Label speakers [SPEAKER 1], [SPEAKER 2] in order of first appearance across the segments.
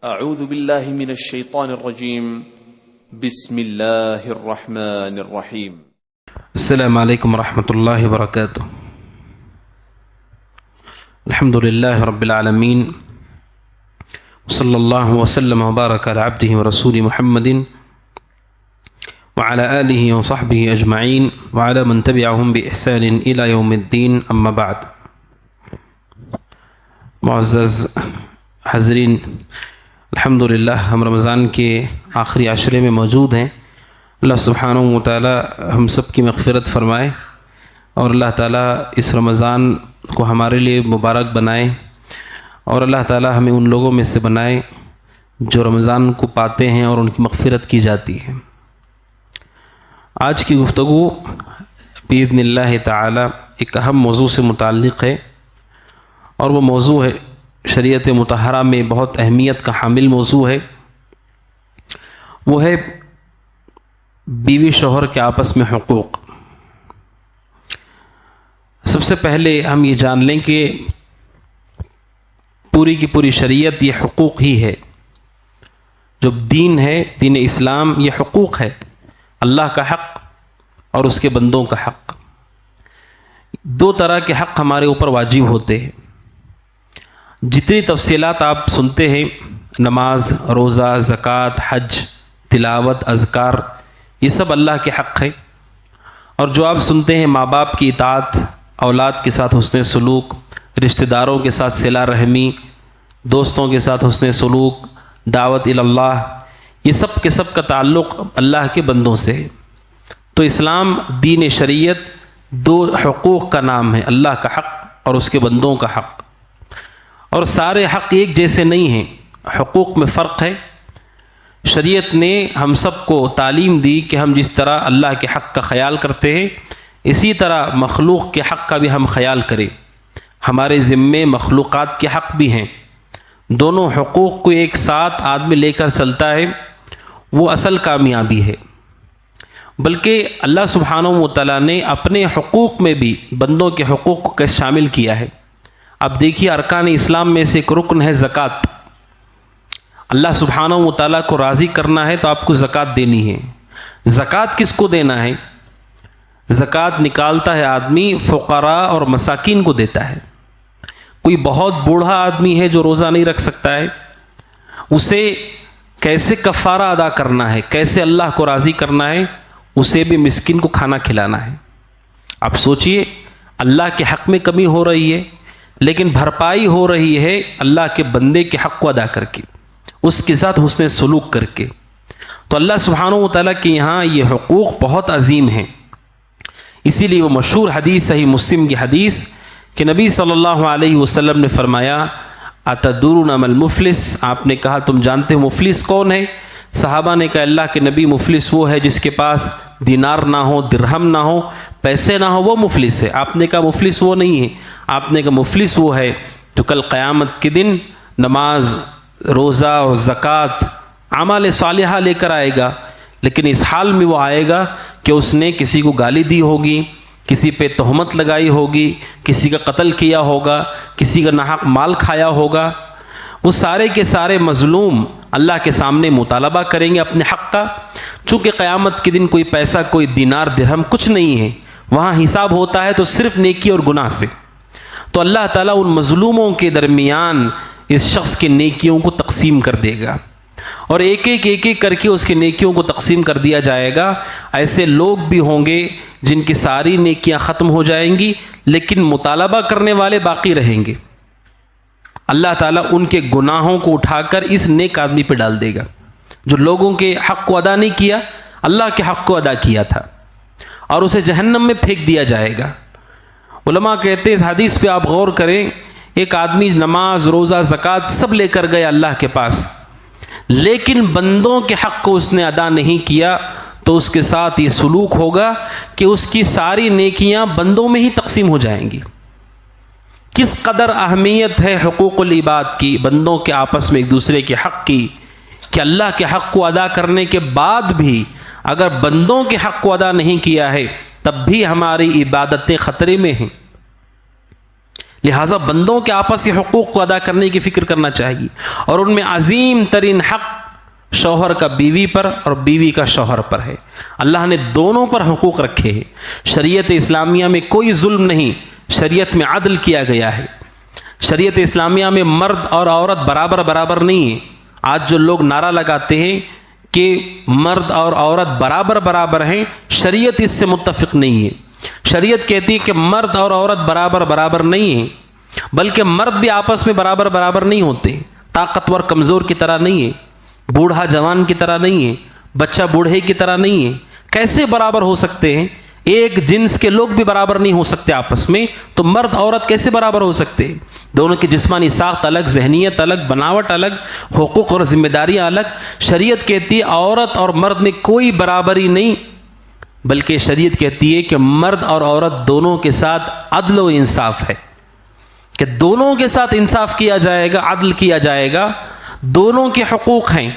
[SPEAKER 1] اعوذ باللہ من الشیطان الرجیم بسم اللہ الرحمن الرحیم
[SPEAKER 2] السلام علیکم ورحمۃ اللہ وبرکاتہ. الحمد للہ رب العالمین صلی اللہ وسلم وبارک علی عبدہ ورسولہ محمد وعلى آلہ وصحبہ اجمعین وعلى من تبعهم بإحسان الى یوم الدین. اما بعد. معزز حاضرین، الحمدللہ ہم رمضان کے آخری عشرے میں موجود ہیں. اللہ سبحانہ و تعالی ہم سب کی مغفرت فرمائے اور اللہ تعالیٰ اس رمضان کو ہمارے لیے مبارک بنائے اور اللہ تعالیٰ ہمیں ان لوگوں میں سے بنائے جو رمضان کو پاتے ہیں اور ان کی مغفرت کی جاتی ہے. آج کی گفتگو باذن اللہ تعالی ایک اہم موضوع سے متعلق ہے اور وہ موضوع ہے شریعت مطہرہ میں بہت اہمیت کا حامل موضوع ہے. وہ ہے بیوی شوہر کے آپس میں حقوق. سب سے پہلے ہم یہ جان لیں کہ پوری کی پوری شریعت یہ حقوق ہی ہے. جو دین ہے، دین اسلام، یہ حقوق ہے. اللہ کا حق اور اس کے بندوں کا حق. دو طرح کے حق ہمارے اوپر واجب ہوتے ہیں. جتنی تفصیلات آپ سنتے ہیں، نماز، روزہ، زکوٰۃ، حج، تلاوت، اذکار، یہ سب اللہ کے حق ہیں. اور جو آپ سنتے ہیں ماں باپ کی اطاعت، اولاد کے ساتھ حسن سلوک، رشتہ داروں کے ساتھ صلہ رحمی، دوستوں کے ساتھ حسن سلوک، دعوت اللہ، یہ سب کے سب کا تعلق اللہ کے بندوں سے ہے. تو اسلام دین شریعت دو حقوق کا نام ہے، اللہ کا حق اور اس کے بندوں کا حق. اور سارے حق ایک جیسے نہیں ہیں، حقوق میں فرق ہے. شریعت نے ہم سب کو تعلیم دی کہ ہم جس طرح اللہ کے حق کا خیال کرتے ہیں اسی طرح مخلوق کے حق کا بھی ہم خیال کریں. ہمارے ذمے مخلوقات کے حق بھی ہیں. دونوں حقوق کو ایک ساتھ آدمی لے کر چلتا ہے، وہ اصل کامیابی ہے. بلکہ اللہ سبحانہ و تعالیٰ نے اپنے حقوق میں بھی بندوں کے حقوق کو کیسے شامل کیا ہے. اب دیکھیے، ارکان اسلام میں سے ایک رکن ہے زکوٰۃ. اللہ سبحانہ و تعالیٰ کو راضی کرنا ہے تو آپ کو زکوٰۃ دینی ہے. زکوٰۃ کس کو دینا ہے؟ زکوٰۃ نکالتا ہے آدمی فقراء اور مساکین کو دیتا ہے. کوئی بہت بوڑھا آدمی ہے جو روزہ نہیں رکھ سکتا ہے، اسے کیسے کفارہ ادا کرنا ہے، کیسے اللہ کو راضی کرنا ہے، اسے بھی مسکین کو کھانا کھلانا ہے. آپ سوچئے، اللہ کے حق میں کمی ہو رہی ہے لیکن بھرپائی ہو رہی ہے اللہ کے بندے کے حق کو ادا کر کے، اس کے ساتھ حسن سلوک کر کے. تو اللہ سبحانہ و تعالیٰ کے یہاں یہ حقوق بہت عظیم ہیں. اسی لیے وہ مشہور حدیث، صحیح مسلم کی حدیث، کہ نبی صلی اللہ علیہ وسلم نے فرمایا اتدرون ما المفلس؟ آپ نے کہا تم جانتے ہو مفلس کون ہے؟ صحابہ نے کہا اللہ کے نبی، مفلس وہ ہے جس کے پاس دینار نہ ہو، درہم نہ ہو، پیسے نہ ہو، وہ مفلس ہے. آپ نے کہا مفلس وہ نہیں ہے. آپ نے کہا مفلس وہ ہے جو کل قیامت کے دن نماز، روزہ اور زکوٰۃ، اعمال صالحہ لے کر آئے گا، لیکن اس حال میں وہ آئے گا کہ اس نے کسی کو گالی دی ہوگی، کسی پہ تہمت لگائی ہوگی، کسی کا قتل کیا ہوگا، کسی کا ناحق مال کھایا ہوگا. وہ سارے کے سارے مظلوم اللہ کے سامنے مطالبہ کریں گے اپنے حق کا. چونکہ قیامت کے دن کوئی پیسہ، کوئی دینار، درہم کچھ نہیں ہے، وہاں حساب ہوتا ہے تو صرف نیکی اور گناہ سے. تو اللہ تعالیٰ ان مظلوموں کے درمیان اس شخص کے نیکیوں کو تقسیم کر دے گا اور ایک ایک کر کے اس کے نیکیوں کو تقسیم کر دیا جائے گا. ایسے لوگ بھی ہوں گے جن کی ساری نیکیاں ختم ہو جائیں گی لیکن مطالبہ کرنے والے باقی رہیں گے. اللہ تعالیٰ ان کے گناہوں کو اٹھا کر اس نیک آدمی پہ ڈال دے گا جو لوگوں کے حق کو ادا نہیں کیا، اللہ کے حق کو ادا کیا تھا، اور اسے جہنم میں پھینک دیا جائے گا. علماء کہتے ہیں اس حدیث پہ آپ غور کریں، ایک آدمی نماز، روزہ، زکوٰۃ سب لے کر گیا اللہ کے پاس، لیکن بندوں کے حق کو اس نے ادا نہیں کیا، تو اس کے ساتھ یہ سلوک ہوگا کہ اس کی ساری نیکیاں بندوں میں ہی تقسیم ہو جائیں گی. کس قدر اہمیت ہے حقوق العباد کی، بندوں کے آپس میں ایک دوسرے کے حق کی، کہ اللہ کے حق کو ادا کرنے کے بعد بھی اگر بندوں کے حق کو ادا نہیں کیا ہے تب بھی ہماری عبادتیں خطرے میں ہیں. لہٰذا بندوں کے آپسی حقوق کو ادا کرنے کی فکر کرنا چاہیے، اور ان میں عظیم ترین حق شوہر کا بیوی پر اور بیوی کا شوہر پر ہے۔ اللہ نے دونوں پر حقوق رکھے ہیں۔ شریعت اسلامیہ میں کوئی ظلم نہیں، شریعت میں عدل کیا گیا ہے۔ شریعت اسلامیہ میں مرد اور عورت برابر برابر نہیں ہے۔ آج جو لوگ نعرہ لگاتے ہیں کہ مرد اور عورت برابر برابر ہیں، شریعت اس سے متفق نہیں ہے۔ شریعت کہتی ہے کہ مرد اور عورت برابر برابر نہیں ہیں، بلکہ مرد بھی آپس میں برابر برابر نہیں ہوتے، طاقتور کمزور کی طرح نہیں ہے، بوڑھا جوان کی طرح نہیں ہے، بچہ بوڑھے کی طرح نہیں ہے۔ کیسے برابر ہو سکتے ہیں؟ ایک جنس کے لوگ بھی برابر نہیں ہو سکتے آپس میں، تو مرد عورت کیسے برابر ہو سکتے ہیں؟ دونوں کی جسمانی ساخت الگ، ذہنیت الگ، بناوٹ الگ، حقوق اور ذمہ داریاں الگ۔ شریعت کہتی ہے عورت اور مرد میں کوئی برابری نہیں، بلکہ شریعت کہتی ہے کہ مرد اور عورت دونوں کے ساتھ عدل و انصاف ہے، کہ دونوں کے ساتھ انصاف کیا جائے گا، عدل کیا جائے گا۔ دونوں کے حقوق ہیں،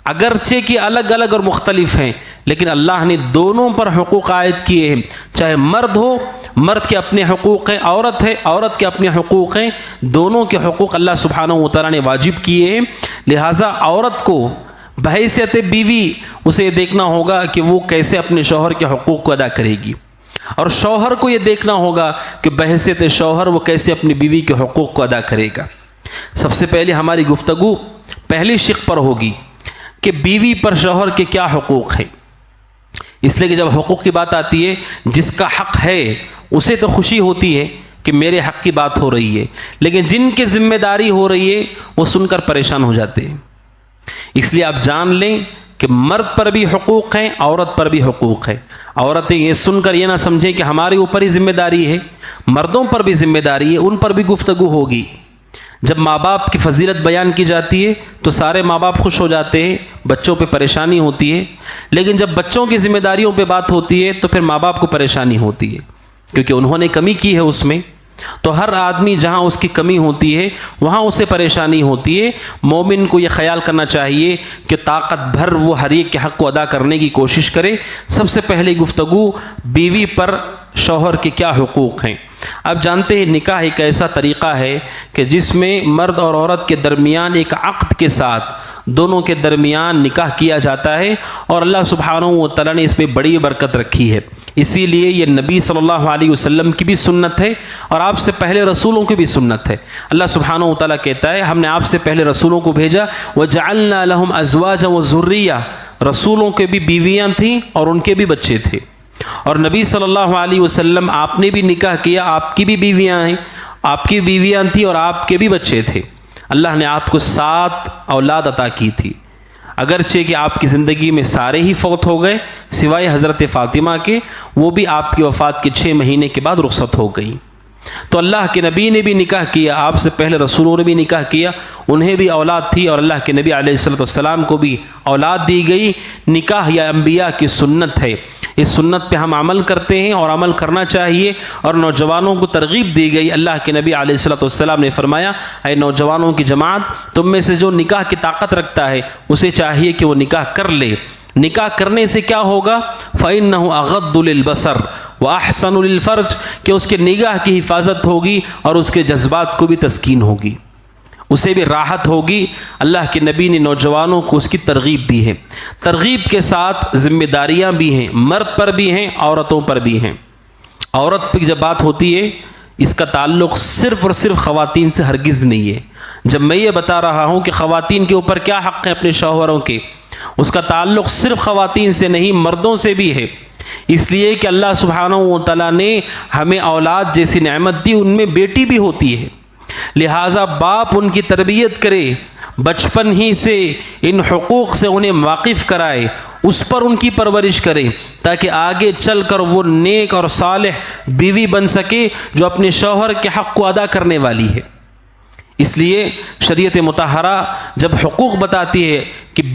[SPEAKER 2] اگرچہ کہ الگ الگ اور مختلف ہیں، لیکن اللہ نے دونوں پر حقوق عائد کیے ہیں۔ چاہے مرد ہو، مرد کے اپنے حقوق ہیں، عورت ہے، عورت کے اپنے حقوق ہیں، دونوں کے حقوق اللہ سبحانہ و تعالیٰ نے واجب کیے ہیں۔ لہٰذا عورت کو بحیثیت بیوی اسے دیکھنا ہوگا کہ وہ کیسے اپنے شوہر کے حقوق کو ادا کرے گی، اور شوہر کو یہ دیکھنا ہوگا کہ بحیثیت شوہر وہ کیسے اپنی بیوی کے حقوق کو ادا کرے گا۔ سب سے پہلے ہماری گفتگو پہلی شق پر ہوگی کہ بیوی پر شوہر کے کیا حقوق ہیں، اس لیے کہ جب حقوق کی بات آتی ہے، جس کا حق ہے اسے تو خوشی ہوتی ہے کہ میرے حق کی بات ہو رہی ہے، لیکن جن کی ذمہ داری ہو رہی ہے وہ سن کر پریشان ہو جاتے ہیں۔ اس لیے آپ جان لیں کہ مرد پر بھی حقوق ہیں، عورت پر بھی حقوق ہیں۔ عورتیں یہ سن کر یہ نہ سمجھیں کہ ہمارے اوپر ہی ذمہ داری ہے، مردوں پر بھی ذمہ داری ہے، ان پر بھی گفتگو ہوگی۔ جب ماں باپ کی فضیلت بیان کی جاتی ہے تو سارے ماں باپ خوش ہو جاتے ہیں، بچوں پہ پریشانی ہوتی ہے، لیکن جب بچوں کی ذمہ داریوں پہ بات ہوتی ہے تو پھر ماں باپ کو پریشانی ہوتی ہے، کیونکہ انہوں نے کمی کی ہے اس میں۔ تو ہر آدمی جہاں اس کی کمی ہوتی ہے وہاں اسے پریشانی ہوتی ہے۔ مومن کو یہ خیال کرنا چاہیے کہ طاقت بھر وہ ہر ایک کے حق کو ادا کرنے کی کوشش کرے۔ سب سے پہلے گفتگو بیوی پر شوہر کے کیا حقوق ہیں۔ آپ جانتے ہیں نکاح ایک ایسا طریقہ ہے کہ جس میں مرد اور عورت کے درمیان ایک عقد کے ساتھ دونوں کے درمیان نکاح کیا جاتا ہے، اور اللہ سبحانہ و تعالیٰ نے اس میں بڑی برکت رکھی ہے۔ اسی لیے یہ نبی صلی اللہ علیہ وسلم کی بھی سنت ہے، اور آپ سے پہلے رسولوں کی بھی سنت ہے۔ اللہ سبحانہ و تعالیٰ کہتا ہے ہم نے آپ سے پہلے رسولوں کو بھیجا، وَجَعَلْنَا لَهُمْ أَزْوَاجًا وَذُرِّيَّةً، رسولوں کے بھی بیویاں تھیں اور ان کے بھی بچے تھے، اور نبی صلی اللہ علیہ وسلم آپ نے بھی نکاح کیا، آپ کی بھی بیویاں ہیں، آپ کی بیویاں تھیں اور آپ کے بھی بچے تھے۔ اللہ نے آپ کو 7 اولاد عطا کی تھی، اگرچہ کہ آپ کی زندگی میں سارے ہی فوت ہو گئے سوائے حضرت فاطمہ کے، وہ بھی آپ کی وفات کے 6 مہینے کے بعد رخصت ہو گئیں۔ تو اللہ کے نبی نے بھی نکاح کیا، آپ سے پہلے رسولوں نے بھی نکاح کیا، انہیں بھی اولاد تھی، اور اللہ کے نبی علیہ السلام کو بھی اولاد دی گئی۔ نکاح یا انبیاء کی سنت ہے، اس سنت پہ ہم عمل کرتے ہیں اور عمل کرنا چاہیے، اور نوجوانوں کو ترغیب دی گئی۔ اللہ کے نبی علیہ السلام نے فرمایا اے نوجوانوں کی جماعت، تم میں سے جو نکاح کی طاقت رکھتا ہے اسے چاہیے کہ وہ نکاح کر لے۔ نکاح کرنے سے کیا ہوگا؟ فَإِنَّهُ أَغَضُّ لِلْبَصَرِ وَأَحْسَنُ لِلْفَرْجِ، کہ اس کے نگاہ کی حفاظت ہوگی اور اس کے جذبات کو بھی تسکین ہوگی، اسے بھی راحت ہوگی۔ اللہ کے نبی نے نوجوانوں کو اس کی ترغیب دی ہے۔ ترغیب کے ساتھ ذمہ داریاں بھی ہیں، مرد پر بھی ہیں، عورتوں پر بھی ہیں۔ عورت پہ جب بات ہوتی ہے اس کا تعلق صرف اور صرف خواتین سے ہرگز نہیں ہے۔ جب میں یہ بتا رہا ہوں کہ خواتین کے اوپر کیا حق ہے اپنے شوہروں کے، اس کا تعلق صرف خواتین سے نہیں، مردوں سے بھی ہے، اس لیے کہ اللہ سبحانہ و تعالیٰ نے ہمیں اولاد جیسی نعمت دی، ان میں بیٹی بھی ہوتی ہے، لہٰذا باپ ان کی تربیت کرے، بچپن ہی سے ان حقوق سے انہیں واقف کرائے، اس پر ان کی پرورش کرے، تاکہ آگے چل کر وہ نیک اور صالح بیوی بن سکے جو اپنے شوہر کے حق کو ادا کرنے والی ہے۔ اس لیے شریعت مطہرہ جب حقوق بتاتی ہے کہ کہ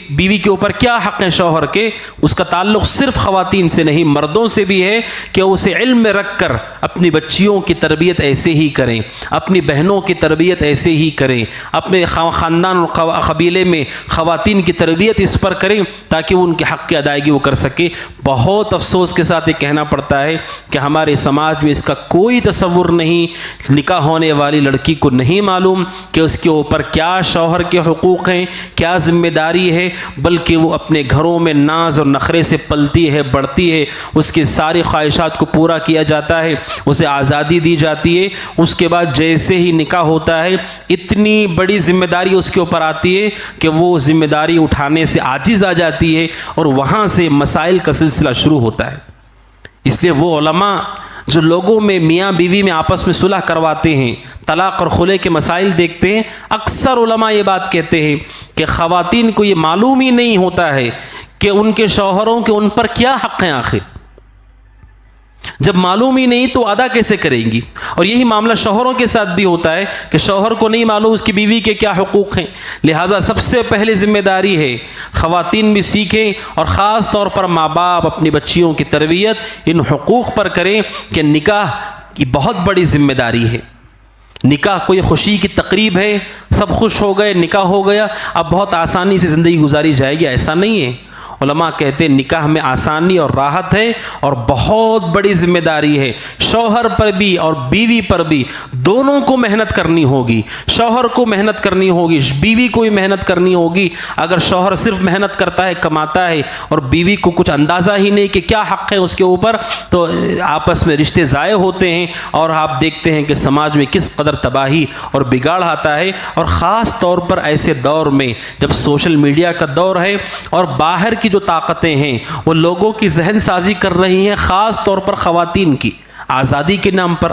[SPEAKER 2] بیوی کے اوپر کیا حق ہیں شوہر کے، اس کا تعلق صرف خواتین سے نہیں مردوں سے بھی ہے کہ اسے علم میں رکھ کر اپنی بچیوں کی تربیت ایسے ہی کریں، اپنی بہنوں کی تربیت ایسے ہی کریں، اپنے خاندان اور قبیلے میں خواتین کی تربیت اس پر کریں تاکہ وہ ان کے حق کی ادائیگی وہ کر سکے۔ بہت افسوس کے ساتھ یہ کہنا پڑتا ہے کہ ہمارے سماج میں اس کا کوئی تصور نہیں، نکاح ہونے والی لڑکی کو نہیں معلوم کہ اس کے اوپر کیا شوہر کے حقوق ہیں، کیا ذمہ داری ہے، بلکہ وہ اپنے گھروں میں ناز اور نخرے سے پلتی ہے، بڑھتی ہے، اس کی ساری خواہشات کو پورا کیا جاتا ہے، اسے آزادی دی جاتی ہے، اس کے بعد جیسے ہی نکاح ہوتا ہے اتنی بڑی ذمہ داری اس کے اوپر آتی ہے کہ وہ ذمہ داری اٹھانے سے عاجز آ جاتی ہے اور وہاں سے مسائل کا سلسلہ شروع ہوتا ہے۔ اس لیے وہ علماء جو لوگوں میں میاں بیوی میں آپس میں صلح کرواتے ہیں، طلاق اور خلع کے مسائل دیکھتے ہیں، اکثر علماء یہ بات کہتے ہیں کہ خواتین کو یہ معلوم ہی نہیں ہوتا ہے کہ ان کے شوہروں کے ان پر کیا حق ہیں۔ آخر جب معلوم ہی نہیں تو ادا کیسے کریں گی؟ اور یہی معاملہ شوہروں کے ساتھ بھی ہوتا ہے کہ شوہر کو نہیں معلوم اس کی بیوی کے کیا حقوق ہیں، لہٰذا سب سے پہلے ذمہ داری ہے خواتین بھی سیکھیں اور خاص طور پر ماں باپ اپنی بچیوں کی تربیت ان حقوق پر کریں کہ نکاح کی بہت بڑی ذمہ داری ہے۔ نکاح کوئی خوشی کی تقریب ہے، سب خوش ہو گئے، نکاح ہو گیا، اب بہت آسانی سے زندگی گزاری جائے گی، ایسا نہیں ہے۔ علماء کہتے ہیں نکاح میں آسانی اور راحت ہے اور بہت بڑی ذمہ داری ہے، شوہر پر بھی اور بیوی پر بھی، دونوں کو محنت کرنی ہوگی، شوہر کو محنت کرنی ہوگی، بیوی کو بھی محنت کرنی ہوگی۔ اگر شوہر صرف محنت کرتا ہے، کماتا ہے اور بیوی کو کچھ اندازہ ہی نہیں کہ کیا حق ہے اس کے اوپر، تو آپس میں رشتے ضائع ہوتے ہیں اور آپ دیکھتے ہیں کہ سماج میں کس قدر تباہی اور بگاڑ آتا ہے۔ اور خاص طور پر ایسے دور میں جب سوشل میڈیا کا دور ہے اور باہر کی جو طاقتیں ہیں وہ لوگوں کی ذہن سازی کر رہی ہیں، خاص طور پر خواتین کی آزادی کے نام پر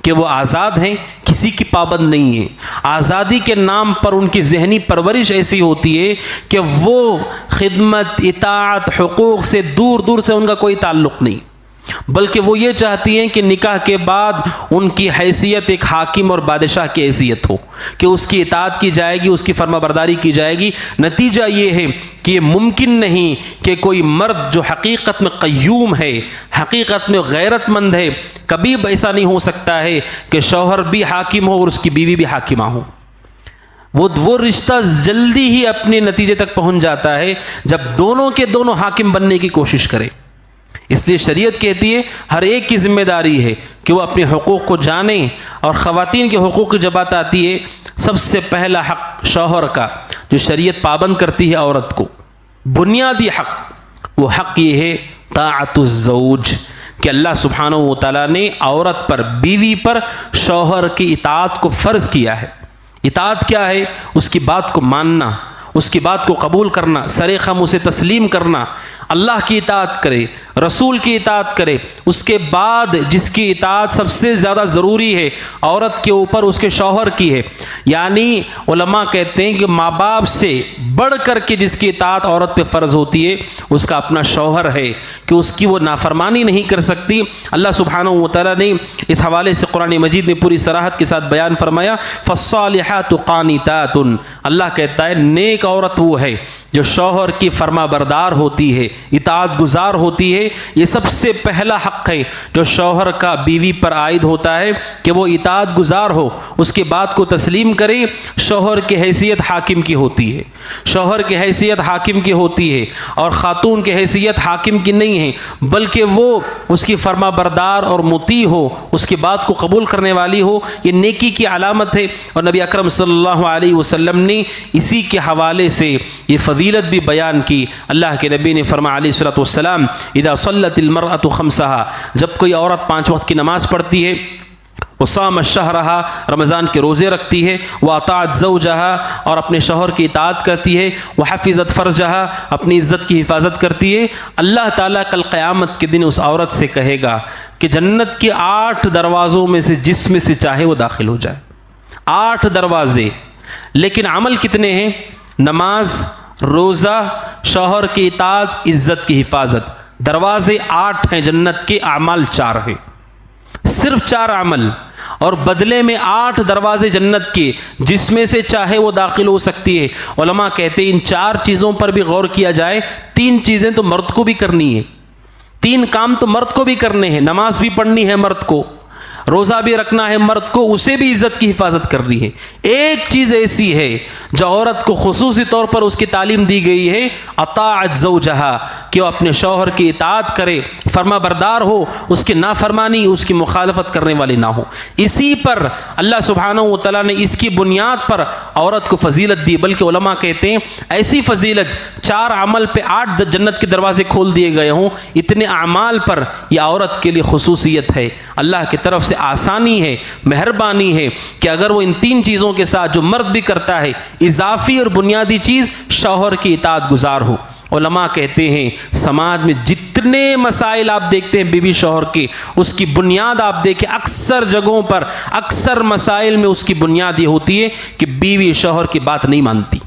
[SPEAKER 2] کہ وہ آزاد ہیں، کسی کی پابند نہیں ہے۔ آزادی کے نام پر ان کی ذہنی پرورش ایسی ہوتی ہے کہ وہ خدمت، اطاعت، حقوق سے دور دور سے ان کا کوئی تعلق نہیں، بلکہ وہ یہ چاہتی ہیں کہ نکاح کے بعد ان کی حیثیت ایک حاکم اور بادشاہ کی حیثیت ہو، کہ اس کی اطاعت کی جائے گی، اس کی فرما برداری کی جائے گی۔ نتیجہ یہ ہے کہ یہ ممکن نہیں کہ کوئی مرد جو حقیقت میں قیوم ہے، حقیقت میں غیرت مند ہے، کبھی ایسا نہیں ہو سکتا ہے کہ شوہر بھی حاکم ہو اور اس کی بیوی بھی حاکمہ ہو۔ وہ رشتہ جلدی ہی اپنے نتیجے تک پہنچ جاتا ہے جب دونوں کے دونوں حاکم بننے کی کوشش کرے۔ اس لیے شریعت کہتی ہے ہر ایک کی ذمہ داری ہے کہ وہ اپنے حقوق کو جانیں، اور خواتین کے حقوق کی جب بات آتی ہے سب سے پہلا حق شوہر کا جو شریعت پابند کرتی ہے عورت کو، بنیادی حق، وہ حق یہ ہے طاعت الزوج، کہ اللہ سبحانہ و تعالیٰ نے عورت پر، بیوی پر شوہر کی اطاعت کو فرض کیا ہے۔ اطاعت کیا ہے؟ اس کی بات کو ماننا، اس کی بات کو قبول کرنا، سر خم اسے تسلیم کرنا، اللہ کی اطاعت کرے، رسول کی اطاعت کرے۔ اس کے بعد جس کی اطاعت سب سے زیادہ ضروری ہے عورت کے اوپر، اس کے شوہر کی ہے۔ یعنی علماء کہتے ہیں کہ ماں باپ سے بڑھ کر کے جس کی اطاعت عورت پہ فرض ہوتی ہے اس کا اپنا شوہر ہے، کہ اس کی وہ نافرمانی نہیں کر سکتی۔ اللہ سبحانہ و تعالیٰ نے اس حوالے سے قرآن مجید میں پوری صراحت کے ساتھ بیان فرمایا، فالصالحات قانتات، اللہ کہتا ہے نیک عورت وہ ہے جو شوہر کی فرما بردار ہوتی ہے، اطاعت گزار ہوتی ہے۔ یہ سب سے پہلا حق ہے جو شوہر کا بیوی پر عائد ہوتا ہے کہ وہ اطاعت گزار ہو، اس کی بات کو تسلیم کرے۔ شوہر کی حیثیت حاکم کی ہوتی ہے، شوہر کی حیثیت حاکم کی ہوتی ہے، اور خاتون کی حیثیت حاکم کی نہیں ہے، بلکہ وہ اس کی فرما بردار اور مطیع ہو، اس کی بات کو قبول کرنے والی ہو۔ یہ نیکی کی علامت ہے، اور نبی اکرم صلی اللہ علیہ وسلم نے اسی کے حوالے سے یہ فضیلت بھی بیان کی۔ اللہ کے نبی نے فرمایا علیہ الصلوۃ والسلام، اذا صلت المرأة خمسها، جب کوئی عورت 5 وقت کی نماز پڑھتی ہے، وصامت شہرہا، رمضان کے روزے رکھتی ہے، واطاعت زوجہا، اور اپنے شوہر کی اطاعت کرتی ہے، وحفظت فرجہا، اپنی عزت کی حفاظت کرتی ہے، اللہ تعالیٰ کل قیامت کے دن اس عورت سے کہے گا کہ جنت کے 8 دروازوں میں سے جس میں سے چاہے وہ داخل ہو جائے۔ 8 دروازے، لیکن عمل کتنے ہیں؟ نماز، روزہ، شوہر کی اطاعت، عزت کی حفاظت۔ دروازے 8 ہیں جنت کے، اعمال 4 ہیں، صرف 4 عمل، اور بدلے میں 8 دروازے جنت کے جس میں سے چاہے وہ داخل ہو سکتی ہے۔ علماء کہتے ہیں ان 4 چیزوں پر بھی غور کیا جائے، 3 چیزیں تو مرد کو بھی کرنی ہے، 3 کام تو مرد کو بھی کرنے ہیں، نماز بھی پڑھنی ہے مرد کو، روزہ بھی رکھنا ہے مرد کو، اسے بھی عزت کی حفاظت کرنی ہے۔ ایک چیز ایسی ہے جو عورت کو خصوصی طور پر اس کی تعلیم دی گئی ہے، اطاعت زوجہا، کہ وہ اپنے شوہر کی اطاعت کرے، فرما بردار ہو، اس کی نافرمانی، اس کی مخالفت کرنے والی نہ ہو۔ اسی پر اللہ سبحانہ و تعالیٰ نے اس کی بنیاد پر عورت کو فضیلت دی، بلکہ علماء کہتے ہیں ایسی فضیلت 4 عمل پہ 8 جنت کے دروازے کھول دیے گئے ہوں، اتنے اعمال پر یہ عورت کے لیے خصوصیت ہے، اللہ کی طرف سے آسانی ہے، مہربانی ہے کہ اگر وہ ان 3 چیزوں کے ساتھ جو مرد بھی کرتا ہے، اضافی اور بنیادی چیز شوہر کی اطاعت گزار ہو۔ علماء کہتے ہیں سماج میں جتنے مسائل آپ دیکھتے ہیں بیوی شوہر کے، اس کی بنیاد آپ دیکھیں اکثر جگہوں پر، اکثر مسائل میں اس کی بنیاد یہ ہوتی ہے کہ بیوی شوہر کی بات نہیں مانتی،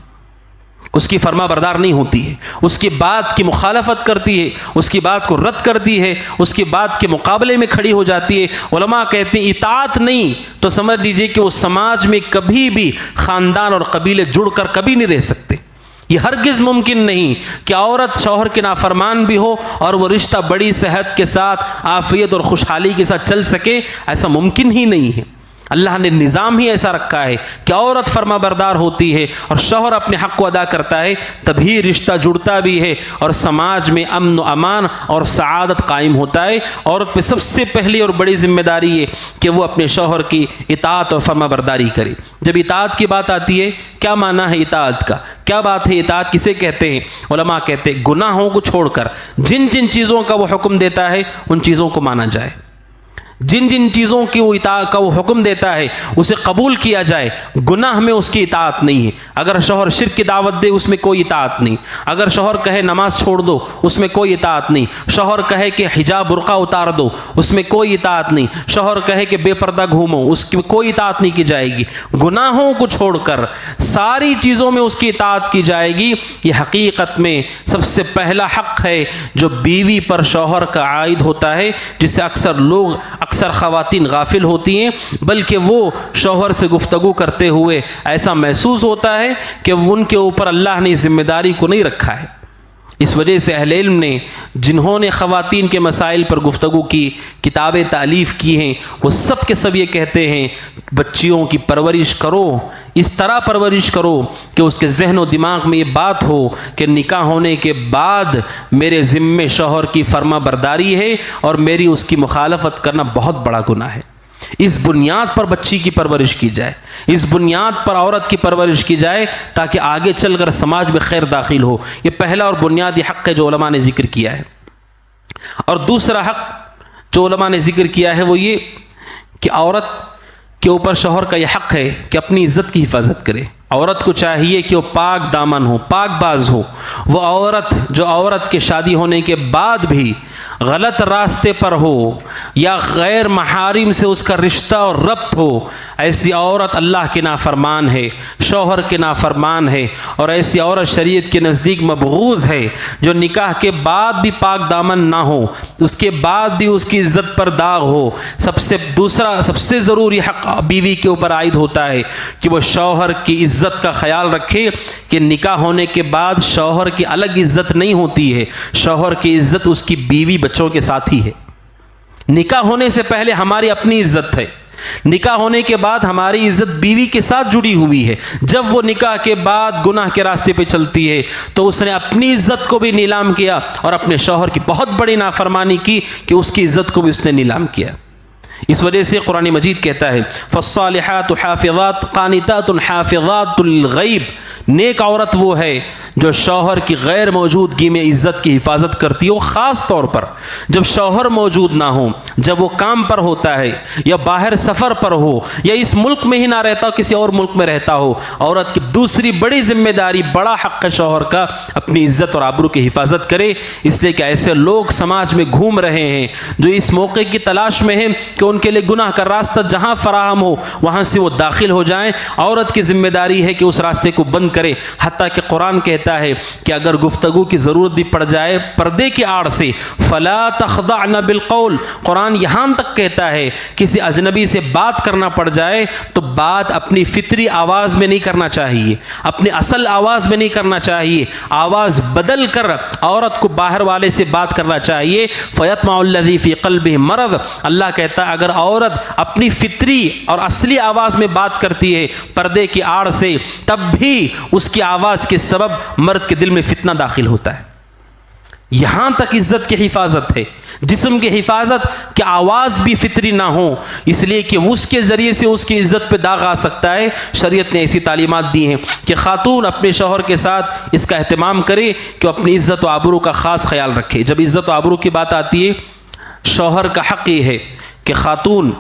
[SPEAKER 2] اس کی فرما بردار نہیں ہوتی ہے، اس کی بات کی مخالفت کرتی ہے، اس کی بات کو رد کرتی ہے، اس کی بات کے مقابلے میں کھڑی ہو جاتی ہے۔ علماء کہتے ہیں اطاعت نہیں تو سمجھ لیجئے کہ وہ سماج میں کبھی بھی خاندان اور قبیلے جڑ کر کبھی نہیں رہ سکتے۔ یہ ہرگز ممکن نہیں کہ عورت شوہر کے نافرمان بھی ہو اور وہ رشتہ بڑی صحت کے ساتھ، عافیت اور خوشحالی کے ساتھ چل سکے، ایسا ممکن ہی نہیں ہے۔ اللہ نے نظام ہی ایسا رکھا ہے کہ عورت فرما بردار ہوتی ہے اور شوہر اپنے حق کو ادا کرتا ہے، تبھی رشتہ جڑتا بھی ہے اور سماج میں امن و امان اور سعادت قائم ہوتا ہے۔ عورت پہ سب سے پہلی اور بڑی ذمہ داری ہے کہ وہ اپنے شوہر کی اطاعت اور فرما برداری کرے۔ جب اطاعت کی بات آتی ہے، کیا معنی ہے اطاعت کا؟ کیا بات ہے اطاعت کسے کہتے ہیں؟ علماء کہتے ہیں گناہوں کو چھوڑ کر جن جن چیزوں کا وہ حکم دیتا ہے ان چیزوں کو مانا جائے، جن جن چیزوں کی وہ اطاعت کا وہ حکم دیتا ہے اسے قبول کیا جائے۔ گناہ میں اس کی اطاعت نہیں ہے۔ اگر شوہر شرک کی دعوت دے اس میں کوئی اطاعت نہیں، اگر شوہر کہے نماز چھوڑ دو اس میں کوئی اطاعت نہیں، شوہر کہے کہ حجاب برقع اتار دو اس میں کوئی اطاعت نہیں، شوہر کہے کہ بے پردہ گھومو اس کی کوئی اطاعت نہیں کی جائے گی۔ گناہوں کو چھوڑ کر ساری چیزوں میں اس کی اطاعت کی جائے گی۔ یہ حقیقت میں سب سے پہلا حق ہے جو بیوی پر شوہر کا عائد ہوتا ہے، جس سے اکثر خواتین غافل ہوتی ہیں، بلکہ وہ شوہر سے گفتگو کرتے ہوئے ایسا محسوس ہوتا ہے کہ ان کے اوپر اللہ نے ذمہ داری کو نہیں رکھا ہے۔ اس وجہ سے اہل علم نے جنہوں نے خواتین کے مسائل پر گفتگو کی، کتابیں تالیف کی ہیں، وہ سب کے سب یہ کہتے ہیں بچیوں کی پرورش کرو، اس طرح پرورش کرو کہ اس کے ذہن و دماغ میں یہ بات ہو کہ نکاح ہونے کے بعد میرے ذمے شوہر کی فرما برداری ہے اور میری اس کی مخالفت کرنا بہت بڑا گناہ ہے۔ اس بنیاد پر بچی کی پرورش کی جائے، اس بنیاد پر عورت کی پرورش کی جائے تاکہ آگے چل کر سماج میں خیر داخل ہو۔ یہ پہلا اور بنیادی حق ہے جو علماء نے ذکر کیا ہے۔ اور دوسرا حق جو علماء نے ذکر کیا ہے وہ یہ کہ عورت کے اوپر شوہر کا یہ حق ہے کہ اپنی عزت کی حفاظت کرے۔ عورت کو چاہیے کہ وہ پاک دامن ہو، پاک باز ہو۔ وہ عورت کے شادی ہونے کے بعد بھی غلط راستے پر ہو یا غیر محارم سے اس کا رشتہ اور ربط ہو، ایسی عورت اللہ کے نافرمان ہے، شوہر کے نافرمان ہے، اور ایسی عورت شریعت کے نزدیک مبغوض ہے جو نکاح کے بعد بھی پاک دامن نہ ہو، اس کے بعد بھی اس کی عزت پر داغ ہو۔ سب سے ضروری حق بیوی کے اوپر عائد ہوتا ہے کہ وہ شوہر کی عزت کا خیال رکھے کہ نکاح ہونے کے بعد شوہر کی الگ عزت نہیں ہوتی ہے، شوہر کی عزت اس کی بیوی بچوں کے ساتھ ہی ہے۔ نکاح ہونے سے پہلے ہماری اپنی عزت ہے، نکاح ہونے کے بعد ہماری عزت بیوی کے ساتھ جڑی ہوئی ہے۔ جب وہ نکاح کے بعد گناہ کے راستے پہ چلتی ہے تو اس نے اپنی عزت کو بھی نیلام کیا اور اپنے شوہر کی بہت بڑی نافرمانی کی کہ اس کی عزت کو بھی اس نے نیلام کیا۔ اس وجہ سے قرآن مجید کہتا ہے فالصالحات حافظات قانتات حافظات للغیب، نیک عورت وہ ہے جو شوہر کی غیر موجودگی میں عزت کی حفاظت کرتی ہو، خاص طور پر جب شوہر موجود نہ ہو، جب وہ کام پر ہوتا ہے یا باہر سفر پر ہو یا اس ملک میں ہی نہ رہتا کسی اور ملک میں رہتا ہو۔ عورت کی دوسری بڑی ذمہ داری، بڑا حق ہے شوہر کا، اپنی عزت اور آبرو کی حفاظت کرے، اس لیے کہ ایسے لوگ سماج میں گھوم رہے ہیں جو اس موقع کی تلاش میں ہیں کہ ان کے لیے گناہ کا راستہ جہاں فراہم ہو وہاں سے وہ داخل ہو جائیں۔ عورت کی ذمہ داری ہے کہ اس راستے کو بند بند کرے، حتیٰ کہ قرآن کہتا ہے کہ اگر گفتگو کی ضرورت بھی پڑ جائے پردے کی آڑ سے، فلا تخضعن بالقول، قرآن یہاں تک کہتا ہے کسی اجنبی سے بات کرنا پڑ جائے تو بات اپنی فطری آواز میں نہیں کرنا چاہیے، اپنی اصل آواز میں نہیں کرنا چاہیے، آواز بدل کر عورت کو باہر والے سے بات کرنا چاہیے۔ فیطمع الذی فی قلبہ مرض، اللہ کہتا ہے اگر عورت اپنی فطری اور اصلی آواز میں بات کرتی ہے پردے کی آڑ سے، تب بھی اس کی آواز کے سبب مرد کے دل میں فتنہ داخل ہوتا ہے۔ یہاں تک عزت کی حفاظت ہے، جسم کی حفاظت کہ آواز بھی فطری نہ ہو، اس لیے کہ اس کے ذریعے سے اس کی عزت پہ داغ آ سکتا ہے۔ شریعت نے ایسی تعلیمات دی ہیں کہ خاتون اپنے شوہر کے ساتھ اس کا اہتمام کرے کہ وہ اپنی عزت و آبرو کا خاص خیال رکھے۔ جب عزت و آبرو کی بات آتی ہے، شوہر کا حق یہ ہے کہ خاتون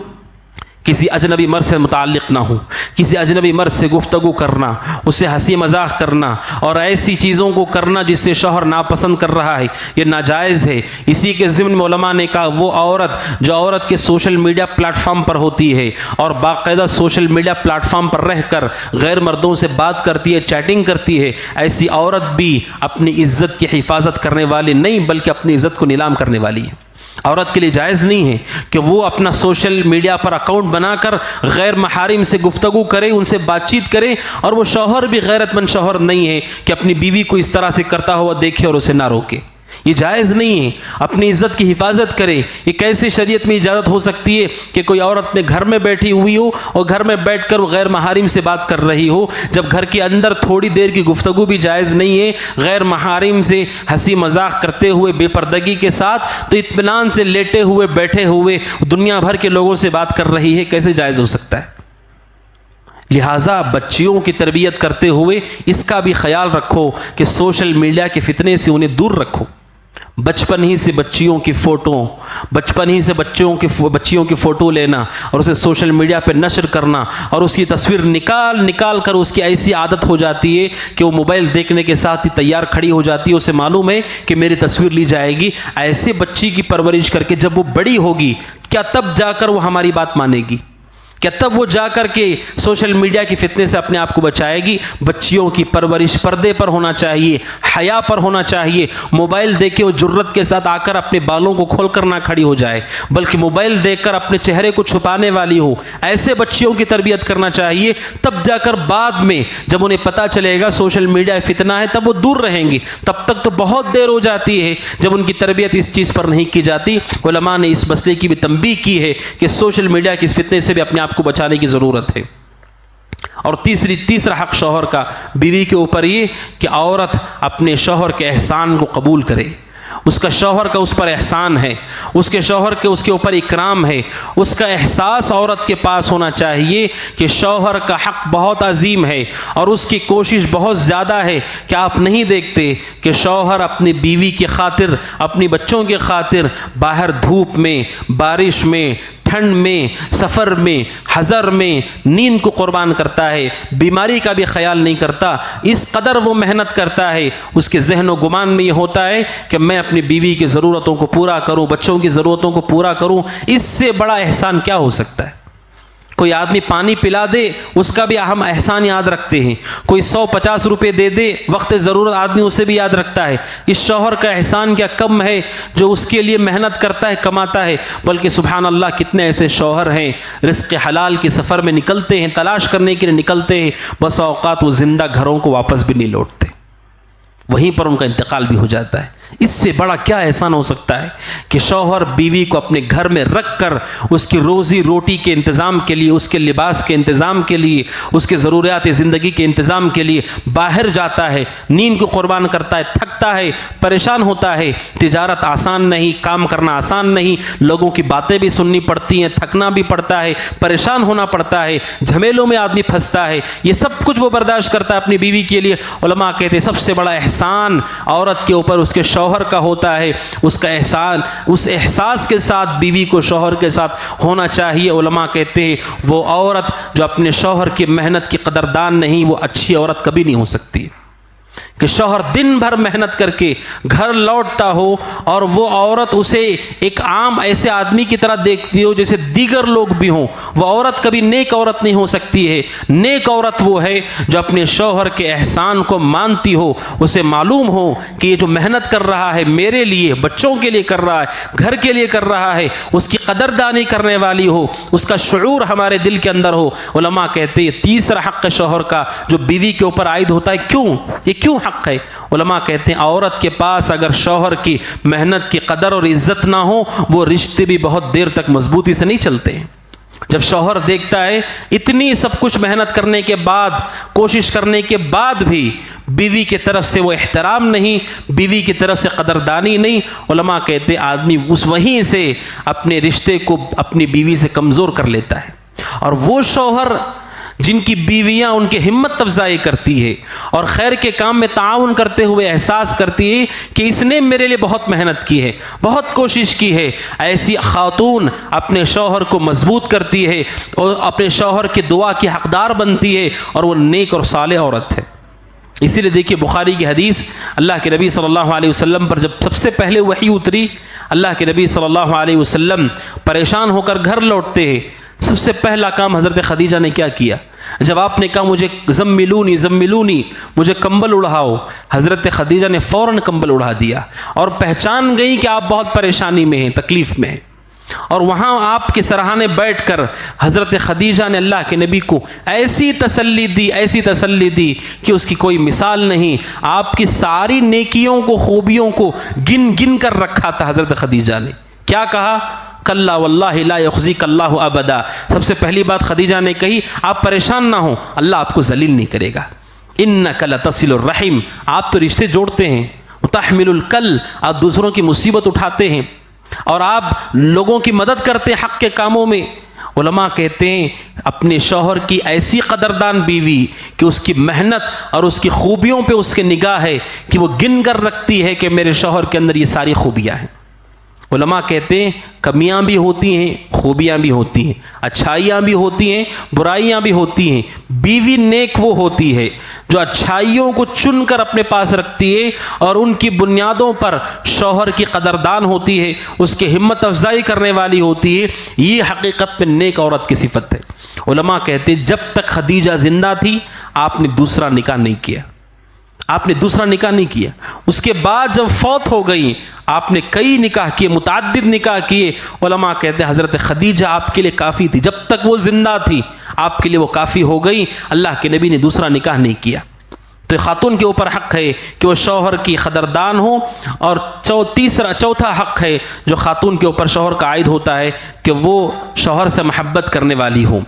[SPEAKER 2] کسی اجنبی مرد سے متعلق نہ ہو، کسی اجنبی مرد سے گفتگو کرنا، اسے ہنسی مذاق کرنا اور ایسی چیزوں کو کرنا جس سے شوہر ناپسند کر رہا ہے، یہ ناجائز ہے۔ اسی کے ضمن میں علماء نے کہا وہ عورت جو عورت کے سوشل میڈیا پلیٹ فارم پر ہوتی ہے اور باقاعدہ سوشل میڈیا پلیٹ فارم پر رہ کر غیر مردوں سے بات کرتی ہے، چیٹنگ کرتی ہے، ایسی عورت بھی اپنی عزت کی حفاظت کرنے والی نہیں بلکہ اپنی عزت کو نیلام کرنے والی ہے۔ عورت کے لیے جائز نہیں ہے کہ وہ اپنا سوشل میڈیا پر اکاؤنٹ بنا کر غیر محارم سے گفتگو کرے، ان سے بات چیت کرے، اور وہ شوہر بھی غیرت مند شوہر نہیں ہے کہ اپنی بیوی کو اس طرح سے کرتا ہوا دیکھے اور اسے نہ روکے۔ یہ جائز نہیں ہے، اپنی عزت کی حفاظت کرے۔ یہ کیسے شریعت میں اجازت ہو سکتی ہے کہ کوئی عورت اپنے گھر میں بیٹھی ہوئی ہو اور گھر میں بیٹھ کر غیر محارم سے بات کر رہی ہو، جب گھر کے اندر تھوڑی دیر کی گفتگو بھی جائز نہیں ہے، غیر محارم سے ہنسی مذاق کرتے ہوئے بے پردگی کے ساتھ، تو اطمینان سے لیٹے ہوئے بیٹھے ہوئے دنیا بھر کے لوگوں سے بات کر رہی ہے، کیسے جائز ہو سکتا ہے؟ لہٰذا بچیوں کی تربیت کرتے ہوئے اس کا بھی خیال رکھو کہ سوشل میڈیا کے فتنے سے انہیں دور رکھو۔ بچپن ہی سے بچیوں کی فوٹو، بچپن ہی سے بچیوں کی فوٹو لینا اور اسے سوشل میڈیا پہ نشر کرنا اور اس کی تصویر نکال کر اس کی ایسی عادت ہو جاتی ہے کہ وہ موبائل دیکھنے کے ساتھ ہی تیار کھڑی ہو جاتی ہے، اسے معلوم ہے کہ میری تصویر لی جائے گی۔ ایسے بچی کی پرورش کر کے جب وہ بڑی ہوگی، کیا تب جا کر وہ ہماری بات مانے گی؟ کیا تب وہ جا کر کے سوشل میڈیا کی فتنے سے اپنے آپ کو بچائے گی؟ بچیوں کی پرورش پردے پر ہونا چاہیے، حیا پر ہونا چاہیے۔ موبائل دیکھ کے وہ جرت کے ساتھ آ کر اپنے بالوں کو کھول کر نہ کھڑی ہو جائے، بلکہ موبائل دیکھ کر اپنے چہرے کو چھپانے والی ہو۔ ایسے بچیوں کی تربیت کرنا چاہیے، تب جا کر بعد میں جب انہیں پتہ چلے گا سوشل میڈیا فتنہ ہے تب وہ دور رہیں گی۔ تب تک تو بہت دیر ہو جاتی ہے جب ان کی تربیت اس چیز پر نہیں کی جاتی۔ علماء نے اس مسئلے کی بھی تنبیہ کی ہے کہ سوشل میڈیا کی اس فتنے سے بھی اپنے آپ کو بچانے کی ضرورت ہے۔ اور تیسرا حق شوہر کا بیوی کے اوپر یہ کہ عورت اپنے شوہر کے احسان کو قبول کرے۔ اس کا شوہر کا اس پر احسان ہے، اس کے شوہر کے اس کے اوپر اکرام ہے، اس کا احساس عورت کے پاس ہونا چاہیے کہ شوہر کا حق بہت عظیم ہے اور اس کی کوشش بہت زیادہ ہے۔ کہ آپ نہیں دیکھتے کہ شوہر اپنی بیوی کی خاطر، اپنی بچوں کی خاطر باہر دھوپ میں، بارش میں، ٹھنڈ میں، سفر میں، حضر میں نیند کو قربان کرتا ہے، بیماری کا بھی خیال نہیں کرتا، اس قدر وہ محنت کرتا ہے۔ اس کے ذہن و گمان میں یہ ہوتا ہے کہ میں اپنی بیوی کی ضرورتوں کو پورا کروں، بچوں کی ضرورتوں کو پورا کروں۔ اس سے بڑا احسان کیا ہو سکتا ہے؟ کوئی آدمی پانی پلا دے، اس کا بھی ہم احسان یاد رکھتے ہیں۔ کوئی 150 روپے دے دے، وقت ضرورت آدمی اسے بھی یاد رکھتا ہے۔ اس شوہر کا احسان کیا کم ہے جو اس کے لیے محنت کرتا ہے، کماتا ہے؟ بلکہ سبحان اللہ کتنے ایسے شوہر ہیں رزق حلال کے سفر میں نکلتے ہیں، تلاش کرنے کے لیے نکلتے ہیں، بس اوقات وہ زندہ گھروں کو واپس بھی نہیں لوٹتے، وہیں پر ان کا انتقال بھی ہو جاتا ہے۔ اس سے بڑا کیا احسان ہو سکتا ہے کہ شوہر بیوی کو اپنے گھر میں رکھ کر اس کی روزی روٹی کے انتظام کے لیے، اس کے لباس کے انتظام کے لیے، اس کے ضروریات زندگی کے انتظام کے لیے باہر جاتا ہے، نیند کو قربان کرتا ہے، تھکتا ہے، پریشان ہوتا ہے۔ تجارت آسان نہیں، کام کرنا آسان نہیں، لوگوں کی باتیں بھی سننی پڑتی ہیں، تھکنا بھی پڑتا ہے، پریشان ہونا پڑتا ہے، جھمیلوں میں آدمی پھنستا ہے، یہ سب کچھ وہ برداشت کرتا ہے اپنی بیوی کے لیے۔ علماء کہتے ہیں سب سے بڑا احسان عورت کے اوپر اس کے شوہر کا ہوتا ہے۔ اس کا احسان، اس احساس کے ساتھ بیوی کو شوہر کے ساتھ ہونا چاہیے۔ علماء کہتے ہیں وہ عورت جو اپنے شوہر کی محنت کی قدردان نہیں، وہ اچھی عورت کبھی نہیں ہو سکتی، کہ شوہر دن بھر محنت کر کے گھر لوٹتا ہو اور وہ عورت اسے ایک عام ایسے آدمی کی طرح دیکھتی ہو جیسے دیگر لوگ بھی ہوں. وہ عورت کبھی نیک عورت نہیں ہو سکتی ہے. نیک عورت وہ ہے جو اپنے شوہر کے احسان کو مانتی ہو, اسے معلوم ہو کہ یہ جو محنت کر رہا ہے میرے لیے, بچوں کے لیے کر رہا ہے, گھر کے لیے کر رہا ہے, اس کی قدردانی کرنے والی ہو, اس کا شعور ہمارے دل کے اندر ہو. علماء کہتے ہیں تیسرا حق شوہر کا جو بیوی کے اوپر عائد ہوتا ہے, کیوں یہ کیوں حق ہے؟ علماء کہتے ہیں عورت کے پاس اگر شوہر کی محنت کی قدر اور عزت نہ ہو, وہ رشتے بھی بہت دیر تک مضبوطی سے نہیں چلتے ہیں. جب شوہر دیکھتا ہے اتنی سب کچھ محنت کرنے کے بعد, کوشش کرنے کے بعد بھی بیوی کی طرف سے وہ احترام نہیں, بیوی کی طرف سے قدردانی نہیں, علماء کہتے ہیں آدمی اس وہیں سے اپنے رشتے کو اپنی بیوی سے کمزور کر لیتا ہے. اور وہ شوہر جن کی بیویاں ان کی ہمت افزائی کرتی ہے اور خیر کے کام میں تعاون کرتے ہوئے احساس کرتی ہے کہ اس نے میرے لیے بہت محنت کی ہے, بہت کوشش کی ہے, ایسی خاتون اپنے شوہر کو مضبوط کرتی ہے اور اپنے شوہر کی دعا کی حقدار بنتی ہے, اور وہ نیک اور صالح عورت ہے. اسی لیے دیکھیے بخاری کی حدیث, اللہ کے نبی صلی اللہ علیہ وسلم پر جب سب سے پہلے وحی اتری, اللہ کے نبی صلی اللہ علیہ وسلم پریشان ہو کر گھر لوٹتے ہیں. سب سے پہلا کام حضرت خدیجہ نے کیا کیا؟ جب آپ نے کہا مجھے زملونی زملونی, مجھے کمبل اڑاؤ, حضرت خدیجہ نے فوراً کمبل اڑا دیا اور پہچان گئی کہ آپ بہت پریشانی میں ہیں, تکلیف میں ہیں. اور وہاں آپ کے سرہانے بیٹھ کر حضرت خدیجہ نے اللہ کے نبی کو ایسی تسلی دی کہ اس کی کوئی مثال نہیں. آپ کی ساری نیکیوں کو, خوبیوں کو گن گن کر رکھا تھا حضرت خدیجہ نے. کیا کہا؟ کلا واللہ لا یخزیک اللہ ابدا. سب سے پہلی بات خدیجہ نے کہی, آپ پریشان نہ ہوں, اللہ آپ کو ذلیل نہیں کرے گا. انک لتصل الرحم, آپ تو رشتے جوڑتے ہیں. وتحمل الکل, آپ دوسروں کی مصیبت اٹھاتے ہیں اور آپ لوگوں کی مدد کرتے ہیں حق کے کاموں میں. علماء کہتے ہیں اپنے شوہر کی ایسی قدردان بیوی کہ اس کی محنت اور اس کی خوبیوں پہ اس کے نگاہ ہے کہ وہ گن کر رکھتی ہے کہ میرے شوہر کے اندر یہ ساری خوبیاں ہیں. علماء کہتے ہیں کمیاں بھی ہوتی ہیں, خوبیاں بھی ہوتی ہیں, اچھائیاں بھی ہوتی ہیں, برائیاں بھی ہوتی ہیں. بیوی نیک وہ ہوتی ہے جو اچھائیوں کو چن کر اپنے پاس رکھتی ہے اور ان کی بنیادوں پر شوہر کی قدردان ہوتی ہے, اس کی ہمت افزائی کرنے والی ہوتی ہے. یہ حقیقت میں نیک عورت کی صفت ہے. علماء کہتے ہیں جب تک خدیجہ زندہ تھی آپ نے دوسرا نکاح نہیں کیا, آپ نے دوسرا نکاح نہیں کیا. اس کے بعد جب فوت ہو گئی آپ نے کئی نکاح کیے, متعدد نکاح کیے. علماء کہتے ہیں حضرت خدیجہ آپ کے لیے کافی تھی, جب تک وہ زندہ تھی آپ کے لیے وہ کافی ہو گئی. اللہ کے نبی نے دوسرا نکاح نہیں کیا. تو خاتون کے اوپر حق ہے کہ وہ شوہر کی قدردان ہو. اور چوتھا حق ہے جو خاتون کے اوپر شوہر کا عائد ہوتا ہے کہ وہ شوہر سے محبت کرنے والی ہو.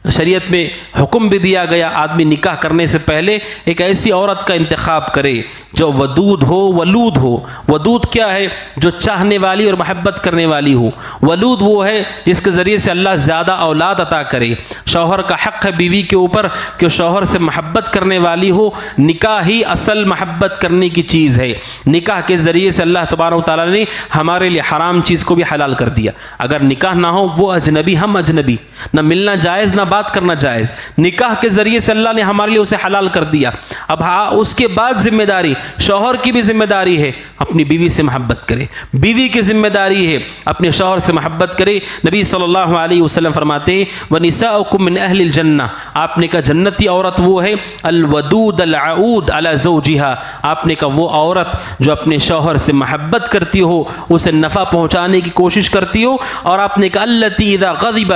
[SPEAKER 2] شریعت میں حکم بھی دیا گیا آدمی نکاح کرنے سے پہلے ایک ایسی عورت کا انتخاب کرے جو ودود ہو, ولود ہو. ودود کیا ہے؟ جو چاہنے والی اور محبت کرنے والی ہو. ولود وہ ہے جس کے ذریعے سے اللہ زیادہ اولاد عطا کرے. شوہر کا حق ہے بیوی کے اوپر کہ شوہر سے محبت کرنے والی ہو. نکاح ہی اصل محبت کرنے کی چیز ہے. نکاح کے ذریعے سے اللہ تبارک و تعالیٰ نے ہمارے لیے حرام چیز کو بھی حلال کر دیا. اگر نکاح نہ ہو وہ اجنبی ہم اجنبی, نہ ملنا جائز نہ بات کرنا جائز. نکاح کے ذریعے سے اللہ نے ہمارے لیے اسے حلال کر دیا. اب اس کے بعد ذمہ داری, شوہر کی بھی ذمہ داری ہے اپنی بیوی سے محبت کرے. بیوی کی ذمہ داری ہے اپنے شوہر سے محبت کرے. نبی صلی اللہ علیہ وسلم فرماتے ہیں وَنِسَاؤُكُم مِّنْ أَهْلِ الْجَنَّةِ, آپ نے کہا جنتی عورت وہ ہے الودود العود علی زوجها, آپ نے کہا وہ عورت جو اپنے شوہر سے محبت کرتی ہو, اسے نفع پہنچانے کی کوشش کرتی ہو. اور آپ نے کہا التی اذا غضب,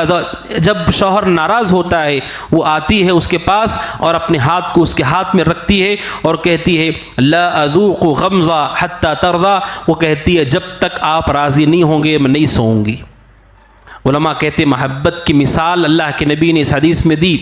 [SPEAKER 2] جب شوہر ناراض ہوتا ہے وہ آتی ہے اس کے پاس اور اپنے ہاتھ کو اس کے ہاتھ میں رکھتی ہے اور کہتی ہے لا اذوق غمضہ حتی ترضى, وہ کہتی ہے جب تک آپ راضی نہیں ہوں گے میں نہیں سوؤں گی. علماء کہتے ہیں محبت کی مثال اللہ کے نبی نے اس حدیث میں دی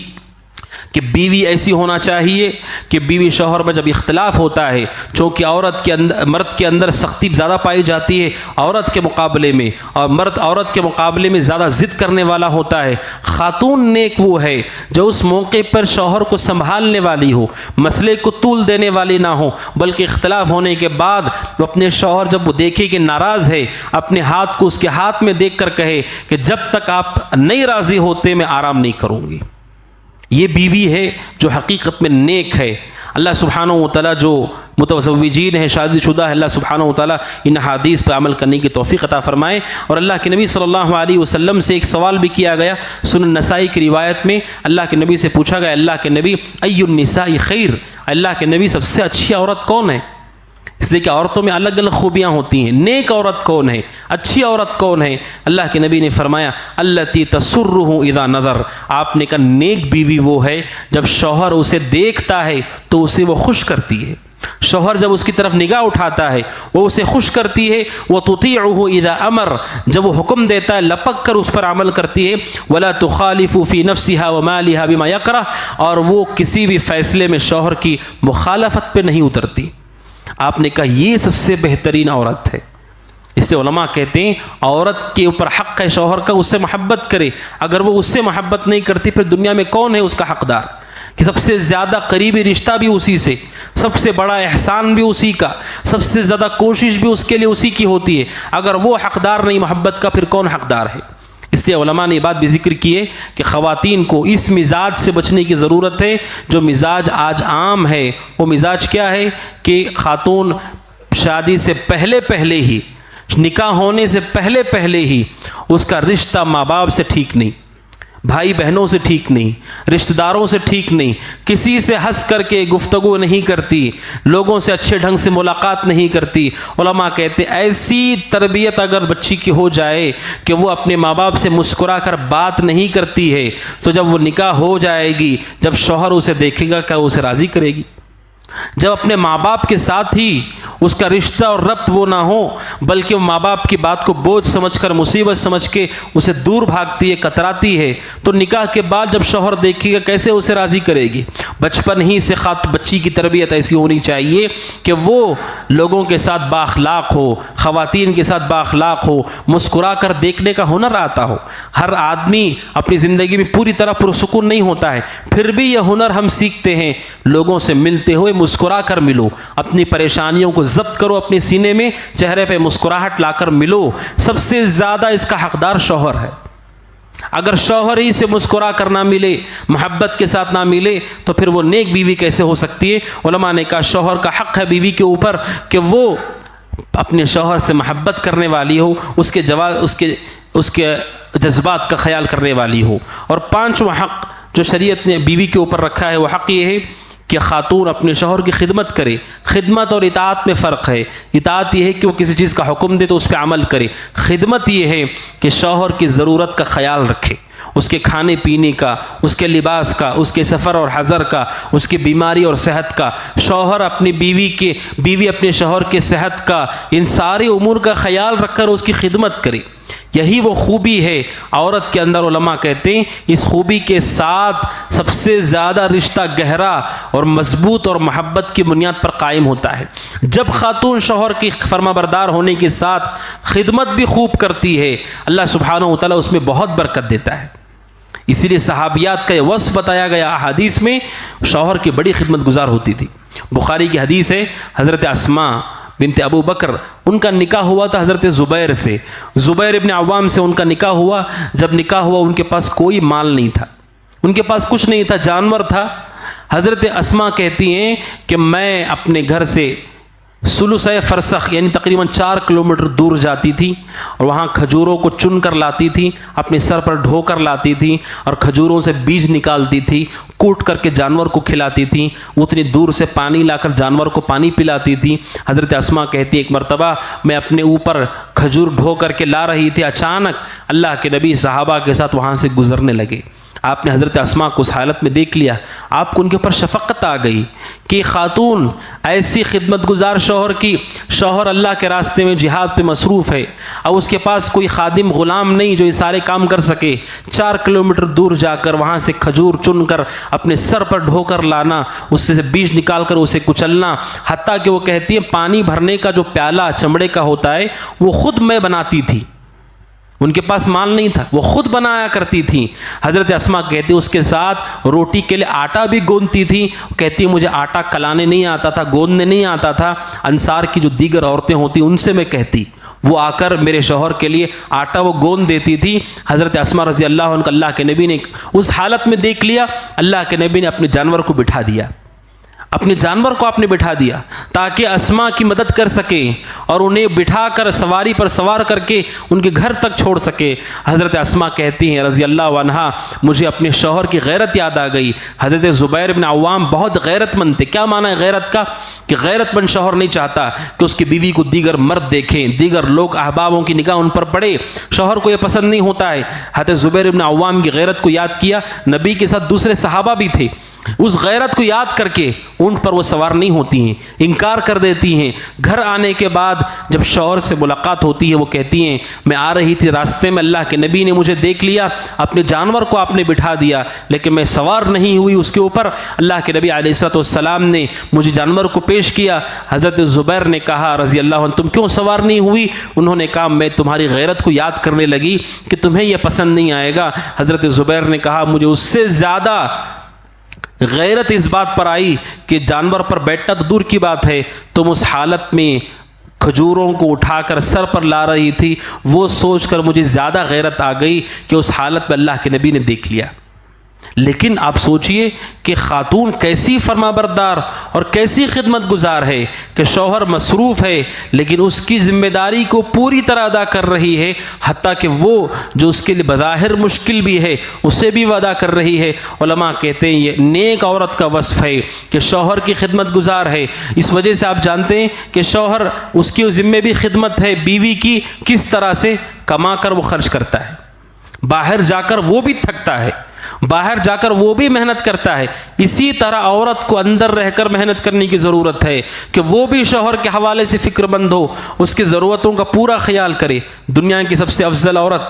[SPEAKER 2] کہ بیوی ایسی ہونا چاہیے کہ بیوی شوہر میں جب اختلاف ہوتا ہے, چونکہ عورت کے اندر مرد کے اندر سختی زیادہ پائی جاتی ہے عورت کے مقابلے میں, اور مرد عورت کے مقابلے میں زیادہ ضد کرنے والا ہوتا ہے. خاتون نیک وہ ہے جو اس موقع پر شوہر کو سنبھالنے والی ہو, مسئلے کو طول دینے والی نہ ہو, بلکہ اختلاف ہونے کے بعد وہ اپنے شوہر جب وہ دیکھے کہ ناراض ہے اپنے ہاتھ کو اس کے ہاتھ میں دیکھ کر کہے کہ جب تک آپ نہیں راضی ہوتے میں آرام نہیں کروں گی. یہ بیوی ہے جو حقیقت میں نیک ہے. اللہ سبحانہ و تعالیٰ جو متزوجین ہیں، شادی شدہ ہے، اللہ سبحانہ و تعالیٰ ان حدیث پہ عمل کرنے کی توفیق عطا فرمائے۔ اور اللہ کے نبی صلی اللہ علیہ وسلم سے ایک سوال بھی کیا گیا، سنن نسائی کی روایت میں اللہ کے نبی سے پوچھا گیا، اللہ کے نبی ای النساء خیر، اللہ کے نبی سب سے اچھی عورت کون ہے؟ اس لیے کہ عورتوں میں الگ الگ خوبیاں ہوتی ہیں، نیک عورت کون ہے، اچھی عورت کون ہے؟ اللہ کے نبی نے فرمایا التی تسرہ اذا نظر، آپ نے کہا نیک بیوی وہ ہے جب شوہر اسے دیکھتا ہے تو اسے وہ خوش کرتی ہے، شوہر جب اس کی طرف نگاہ اٹھاتا ہے وہ اسے خوش کرتی ہے، وتطیعہ اذا امر، جب وہ حکم دیتا ہے لپک کر اس پر عمل کرتی ہے، ولا تخالف فی نفسها ومالها بما یکرہ، اور وہ کسی بھی فیصلے میں شوہر کی مخالفت پہ نہیں اترتی۔ آپ نے کہا یہ سب سے بہترین عورت ہے۔ اس لیے علماء کہتے ہیں عورت کے اوپر حق ہے شوہر کا اس سے محبت کرے، اگر وہ اس سے محبت نہیں کرتی پھر دنیا میں کون ہے اس کا حقدار؟ کہ سب سے زیادہ قریبی رشتہ بھی اسی سے، سب سے بڑا احسان بھی اسی کا، سب سے زیادہ کوشش بھی اس کے لیے اسی کی ہوتی ہے، اگر وہ حقدار نہیں محبت کا پھر کون حقدار ہے؟ اس لیے علماء نے یہ بات بھی ذکر کی ہے کہ خواتین کو اس مزاج سے بچنے کی ضرورت ہے جو مزاج آج عام ہے۔ وہ مزاج کیا ہے کہ خاتون شادی سے پہلے ہی، نکاح ہونے سے پہلے ہی اس کا رشتہ ماں باپ سے ٹھیک نہیں، بھائی بہنوں سے ٹھیک نہیں، رشتہ داروں سے ٹھیک نہیں، کسی سے ہنس کر کے گفتگو نہیں کرتی، لوگوں سے اچھے ڈھنگ سے ملاقات نہیں کرتی۔ علماء کہتے ایسی تربیت اگر بچی کی ہو جائے کہ وہ اپنے ماں باپ سے مسکرا کر بات نہیں کرتی ہے تو جب وہ نکاح ہو جائے گی، جب شوہر اسے دیکھے گا کیا اسے راضی کرے گی؟ جب اپنے ماں باپ کے ساتھ ہی اس کا رشتہ اور ربط وہ نہ ہو بلکہ وہ ماں باپ کی بات کو بوجھ سمجھ کر مصیبت سمجھ کے اسے دور بھاگتی ہے، کتراتی ہے، تو نکاح کے بعد جب شوہر دیکھے گا کیسے اسے راضی کرے گی؟ بچپن ہی سے بچی کی تربیت ایسی ہونی چاہیے کہ وہ لوگوں کے ساتھ بااخلاق ہو، خواتین کے ساتھ بااخلاق ہو، مسکرا کر دیکھنے کا ہنر آتا ہو۔ ہر آدمی اپنی زندگی میں پوری طرح پرسکون نہیں ہوتا ہے، پھر بھی یہ ہنر ہم سیکھتے ہیں، لوگوں سے ملتے ہوئے مسکرا کر ملو، اپنی پریشانیوں کو ضبط کرو اپنے سینے میں، چہرے پہ مسکراہٹ لا کر ملو۔ سب سے زیادہ اس کا حقدار شوہر ہے۔ اگر شوہر ہی سے مسکرا کر نہ ملے، محبت کے ساتھ نہ ملے تو پھر وہ نیک بیوی کیسے ہو سکتی ہے؟ علماء نے کہا شوہر کا حق ہے بیوی کے اوپر کہ وہ اپنے شوہر سے محبت کرنے والی ہو، اس کے جذبات کا خیال کرنے والی ہو۔ اور پانچواں حق جو شریعت نے بیوی کے اوپر رکھا ہے وہ حق یہ ہے کہ خاتون اپنے شوہر کی خدمت کرے۔ خدمت اور اطاعت میں فرق ہے۔ اطاعت یہ ہے کہ وہ کسی چیز کا حکم دے تو اس پہ عمل کرے، خدمت یہ ہے کہ شوہر کی ضرورت کا خیال رکھے، اس کے کھانے پینے کا، اس کے لباس کا، اس کے سفر اور حضر کا، اس کی بیماری اور صحت کا، شوہر اپنی بیوی اپنے شوہر کے صحت کا، ان سارے امور کا خیال رکھ کر اس کی خدمت کرے۔ یہی وہ خوبی ہے عورت کے اندر۔ علماء کہتے ہیں اس خوبی کے ساتھ سب سے زیادہ رشتہ گہرا اور مضبوط اور محبت کی بنیاد پر قائم ہوتا ہے۔ جب خاتون شوہر کی فرما بردار ہونے کے ساتھ خدمت بھی خوب کرتی ہے، اللہ سبحانہ و تعالیٰ اس میں بہت برکت دیتا ہے۔ اسی لیے صحابیات کا یہ وصف بتایا گیا احادیث میں، شوہر کی بڑی خدمت گزار ہوتی تھی۔ بخاری کی حدیث ہے، حضرت اسماء بنت ابو بکر ان کا نکاح ہوا تھا حضرت زبیر سے، زبیر ابن عوام سے ان کا نکاح ہوا۔ جب نکاح ہوا ان کے پاس کوئی مال نہیں تھا، ان کے پاس کچھ نہیں تھا، جانور تھا۔ حضرت اسماء کہتی ہیں کہ میں اپنے گھر سے ثلث فرسخ یعنی تقریباً 4 کلومیٹر دور جاتی تھی اور وہاں کھجوروں کو چن کر لاتی تھی، اپنے سر پر ڈھو کر لاتی تھی اور کھجوروں سے بیج نکالتی تھی، کوٹ کر کے جانور کو کھلاتی تھی، اتنی دور سے پانی لا کر جانور کو پانی پلاتی تھی۔ حضرت اسماء کہتی ایک مرتبہ میں اپنے اوپر کھجور ڈھو کر کے لا رہی تھی، اچانک اللہ کے نبی صحابہ کے ساتھ وہاں سے گزرنے لگے۔ آپ نے حضرت اسماء کو اس حالت میں دیکھ لیا، آپ کو ان کے اوپر شفقت آ گئی کہ خاتون ایسی خدمت گزار شوہر کی، شوہر اللہ کے راستے میں جہاد پہ مصروف ہے، اور اس کے پاس کوئی خادم غلام نہیں جو یہ سارے کام کر سکے، 4 کلومیٹر دور جا کر وہاں سے کھجور چن کر اپنے سر پر ڈھو کر لانا، اس سے بیج نکال کر اسے کچلنا، حتیٰ کہ وہ کہتی ہیں پانی بھرنے کا جو پیالہ چمڑے کا ہوتا ہے وہ خود میں بناتی تھی، ان کے پاس مال نہیں تھا، وہ خود بنایا کرتی تھی۔ حضرت اسماء کہتی اس کے ساتھ روٹی کے لیے آٹا بھی گوندتی تھی، کہتی مجھے آٹا کلانے نہیں آتا تھا، گوندنے نہیں آتا تھا، انصار کی جو دیگر عورتیں ہوتی ان سے میں کہتی، وہ آ کر میرے شوہر کے لیے آٹا وہ گوند دیتی تھی۔ حضرت اسماء رضی اللہ عنہ اللہ کے نبی نے اس حالت میں دیکھ لیا، اللہ کے نبی نے اپنے جانور کو بٹھا دیا، اپنے جانور کو آپ نے بٹھا دیا تاکہ اسما کی مدد کر سکیں اور انہیں بٹھا کر سواری پر سوار کر کے ان کے گھر تک چھوڑ سکے۔ حضرت اسما کہتی ہیں رضی اللہ عنہا، مجھے اپنے شوہر کی غیرت یاد آ گئی۔ حضرت زبیر بن عوام بہت غیرت مند تھے۔ کیا معنی ہے غیرت کا؟ کہ غیرت مند شوہر نہیں چاہتا کہ اس کی بیوی کو دیگر مرد دیکھیں، دیگر لوگ احبابوں کی نگاہ ان پر پڑے، شوہر کو یہ پسند نہیں ہوتا ہے۔ حضرت زبیر بن عوام کی غیرت کو یاد کیا۔ نبی کے ساتھ دوسرے صحابہ بھی تھے، اس غیرت کو یاد کر کے اونٹ پر وہ سوار نہیں ہوتی ہیں، انکار کر دیتی ہیں۔ گھر آنے کے بعد جب شوہر سے ملاقات ہوتی ہے وہ کہتی ہیں میں آ رہی تھی، راستے میں اللہ کے نبی نے مجھے دیکھ لیا، اپنے جانور کو آپ نے بٹھا دیا لیکن میں سوار نہیں ہوئی اس کے اوپر۔ اللہ کے نبی علیہ السلام نے مجھے جانور کو پیش کیا۔ حضرت زبیر نے کہا رضی اللہ عنہ تم کیوں سوار نہیں ہوئی؟ انہوں نے کہا میں تمہاری غیرت کو یاد کرنے لگی کہ تمہیں یہ پسند نہیں آئے گا۔ حضرت زبیر نے کہا مجھے اس سے زیادہ غیرت اس بات پر آئی کہ جانور پر بیٹھنا تو دور کی بات ہے، تم اس حالت میں کھجوروں کو اٹھا کر سر پر لا رہی تھی، وہ سوچ کر مجھے زیادہ غیرت آ گئی کہ اس حالت میں اللہ کے نبی نے دیکھ لیا۔ لیکن آپ سوچئے کہ خاتون کیسی فرما بردار اور کیسی خدمت گزار ہے کہ شوہر مصروف ہے لیکن اس کی ذمہ داری کو پوری طرح ادا کر رہی ہے، حتیٰ کہ وہ جو اس کے لیے بظاہر مشکل بھی ہے اسے بھی وہ ادا کر رہی ہے۔ علماء کہتے ہیں یہ نیک عورت کا وصف ہے کہ شوہر کی خدمت گزار ہے۔ اس وجہ سے آپ جانتے ہیں کہ شوہر اس کی ذمہ بھی خدمت ہے بیوی کی، کس طرح سے کما کر وہ خرچ کرتا ہے، باہر جا کر وہ بھی تھکتا ہے، باہر جا کر وہ بھی محنت کرتا ہے۔ اسی طرح عورت کو اندر رہ کر محنت کرنے کی ضرورت ہے کہ وہ بھی شوہر کے حوالے سے فکر مند ہو، اس کی ضرورتوں کا پورا خیال کرے۔ دنیا کی سب سے افضل عورت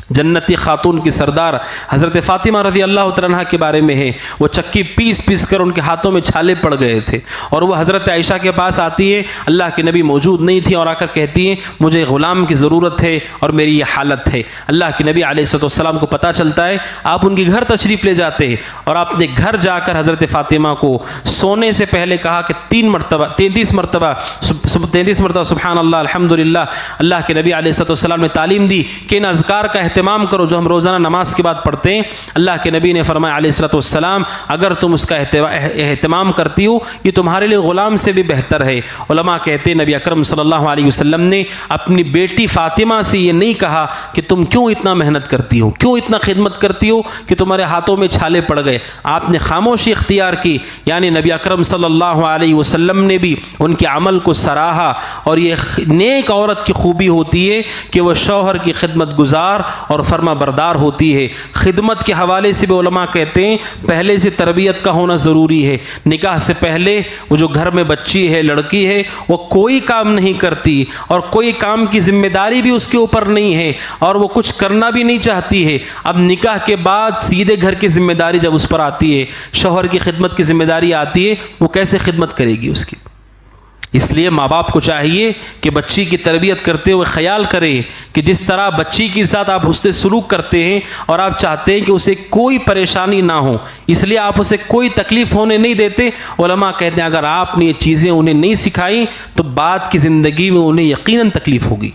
[SPEAKER 2] جنتی خاتون کی سردار حضرت فاطمہ رضی اللہ عنہا کے بارے میں ہے، وہ چکی پیس پیس کر ان کے ہاتھوں میں چھالے پڑ گئے تھے اور وہ حضرت عائشہ کے پاس آتی ہے، اللہ کے نبی موجود نہیں تھی اور آ کر کہتی ہیں مجھے غلام کی ضرورت ہے اور میری یہ حالت ہے۔ اللہ کے نبی علیہ السلام کو پتہ چلتا ہے، آپ ان کے گھر تشریف لے جاتے ہیں اور آپ نے گھر جا کر حضرت فاطمہ کو سونے سے پہلے کہا کہ 33 مرتبہ سبحان اللہ الحمدللہ۔ اللہ کے نبی علیہ السلام نے تعلیم دی کہ ان اذکار کا اہتمام کرو جو ہم روزانہ نماز کے بعد پڑھتے ہیں۔ اللہ کے نبی نے فرمایا علیہ السلام اگر تم اس کا اہتمام کرتی ہو یہ تمہارے لیے غلام سے بھی بہتر ہے۔ علماء کہتے ہیں نبی اکرم صلی اللہ علیہ وسلم نے اپنی بیٹی فاطمہ سے یہ نہیں کہا کہ تم کیوں اتنا محنت کرتی ہو، کیوں اتنا خدمت کرتی ہو کہ تمہارے ہاتھوں میں چھالے پڑ گئے۔ آپ نے خاموشی اختیار کی، یعنی نبی اکرم صلی اللہ علیہ وسلم نے بھی ان کے عمل کو سراہا۔ اور یہ نیک عورت کی خوبی ہوتی ہے کہ وہ شوہر کی خدمت گزار اور فرما بردار ہوتی ہے۔ خدمت کے حوالے سے بھی علماء کہتے ہیں پہلے سے تربیت کا ہونا ضروری ہے۔ نکاح سے پہلے وہ جو گھر میں بچی ہے، لڑکی ہے، وہ کوئی کام نہیں کرتی اور کوئی کام کی ذمہ داری بھی اس کے اوپر نہیں ہے اور وہ کچھ کرنا بھی نہیں چاہتی ہے۔ اب نکاح کے بعد سیدھے گھر کی ذمہ داری جب اس پر آتی ہے، شوہر کی خدمت کی ذمہ داری آتی ہے، وہ کیسے خدمت کرے گی اس کی؟ اس لیے ماں باپ کو چاہیے کہ بچی کی تربیت کرتے ہوئے خیال کریں کہ جس طرح بچی کے ساتھ آپ حسن سلوک کرتے ہیں اور آپ چاہتے ہیں کہ اسے کوئی پریشانی نہ ہو، اس لیے آپ اسے کوئی تکلیف ہونے نہیں دیتے۔ علماء کہتے ہیں اگر آپ نے یہ چیزیں انہیں نہیں سکھائیں تو بعد کی زندگی میں انہیں یقیناً تکلیف ہوگی۔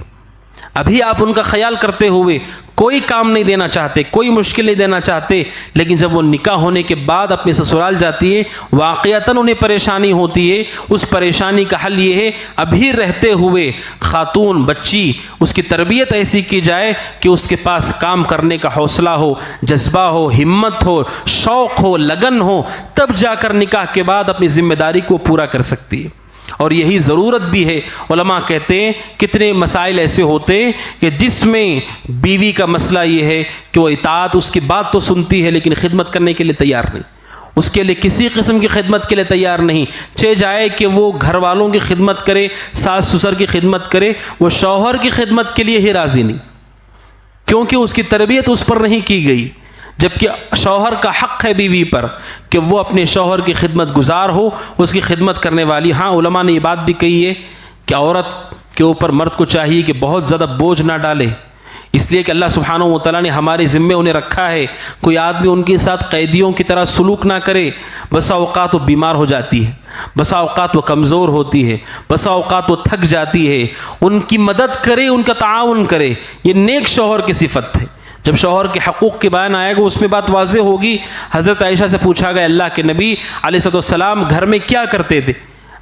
[SPEAKER 2] ابھی آپ ان کا خیال کرتے ہوئے کوئی کام نہیں دینا چاہتے، کوئی مشکل نہیں دینا چاہتے، لیکن جب وہ نکاح ہونے کے بعد اپنے سسرال جاتی ہے واقعتاً انہیں پریشانی ہوتی ہے۔ اس پریشانی کا حل یہ ہے ابھی رہتے ہوئے خاتون بچی اس کی تربیت ایسی کی جائے کہ اس کے پاس کام کرنے کا حوصلہ ہو، جذبہ ہو، ہمت ہو، شوق ہو، لگن ہو، تب جا کر نکاح کے بعد اپنی ذمہ داری کو پورا کر سکتی ہے۔ اور یہی ضرورت بھی ہے۔ علماء کہتے ہیں کتنے مسائل ایسے ہوتے ہیں کہ جس میں بیوی کا مسئلہ یہ ہے کہ وہ اطاعت اس کی بات تو سنتی ہے لیکن خدمت کرنے کے لیے تیار نہیں، اس کے لیے کسی قسم کی خدمت کے لیے تیار نہیں، چاہے جائے کہ وہ گھر والوں کی خدمت کرے، ساس سسر کی خدمت کرے، وہ شوہر کی خدمت کے لیے ہی راضی نہیں، کیونکہ اس کی تربیت اس پر نہیں کی گئی۔ جبکہ شوہر کا حق ہے بیوی پر کہ وہ اپنے شوہر کی خدمت گزار ہو، اس کی خدمت کرنے والی۔ ہاں علماء نے یہ بات بھی کہی ہے کہ عورت کے اوپر مرد کو چاہیے کہ بہت زیادہ بوجھ نہ ڈالے، اس لیے کہ اللہ سبحانہ و تعالیٰ نے ہمارے ذمے انہیں رکھا ہے۔ کوئی آدمی ان کے ساتھ قیدیوں کی طرح سلوک نہ کرے۔ بسا اوقات وہ بیمار ہو جاتی ہے، بسا اوقات وہ کمزور ہوتی ہے، بسا اوقات وہ تھک جاتی ہے، ان کی مدد کرے، ان کا تعاون کرے۔ یہ نیک شوہر کی صفت ہے جب شوہر کے حقوق کے بیان آئے گا اس میں بات واضح ہوگی۔ حضرت عائشہ سے پوچھا گیا اللہ کے نبی علیہ السلام گھر میں کیا کرتے تھے؟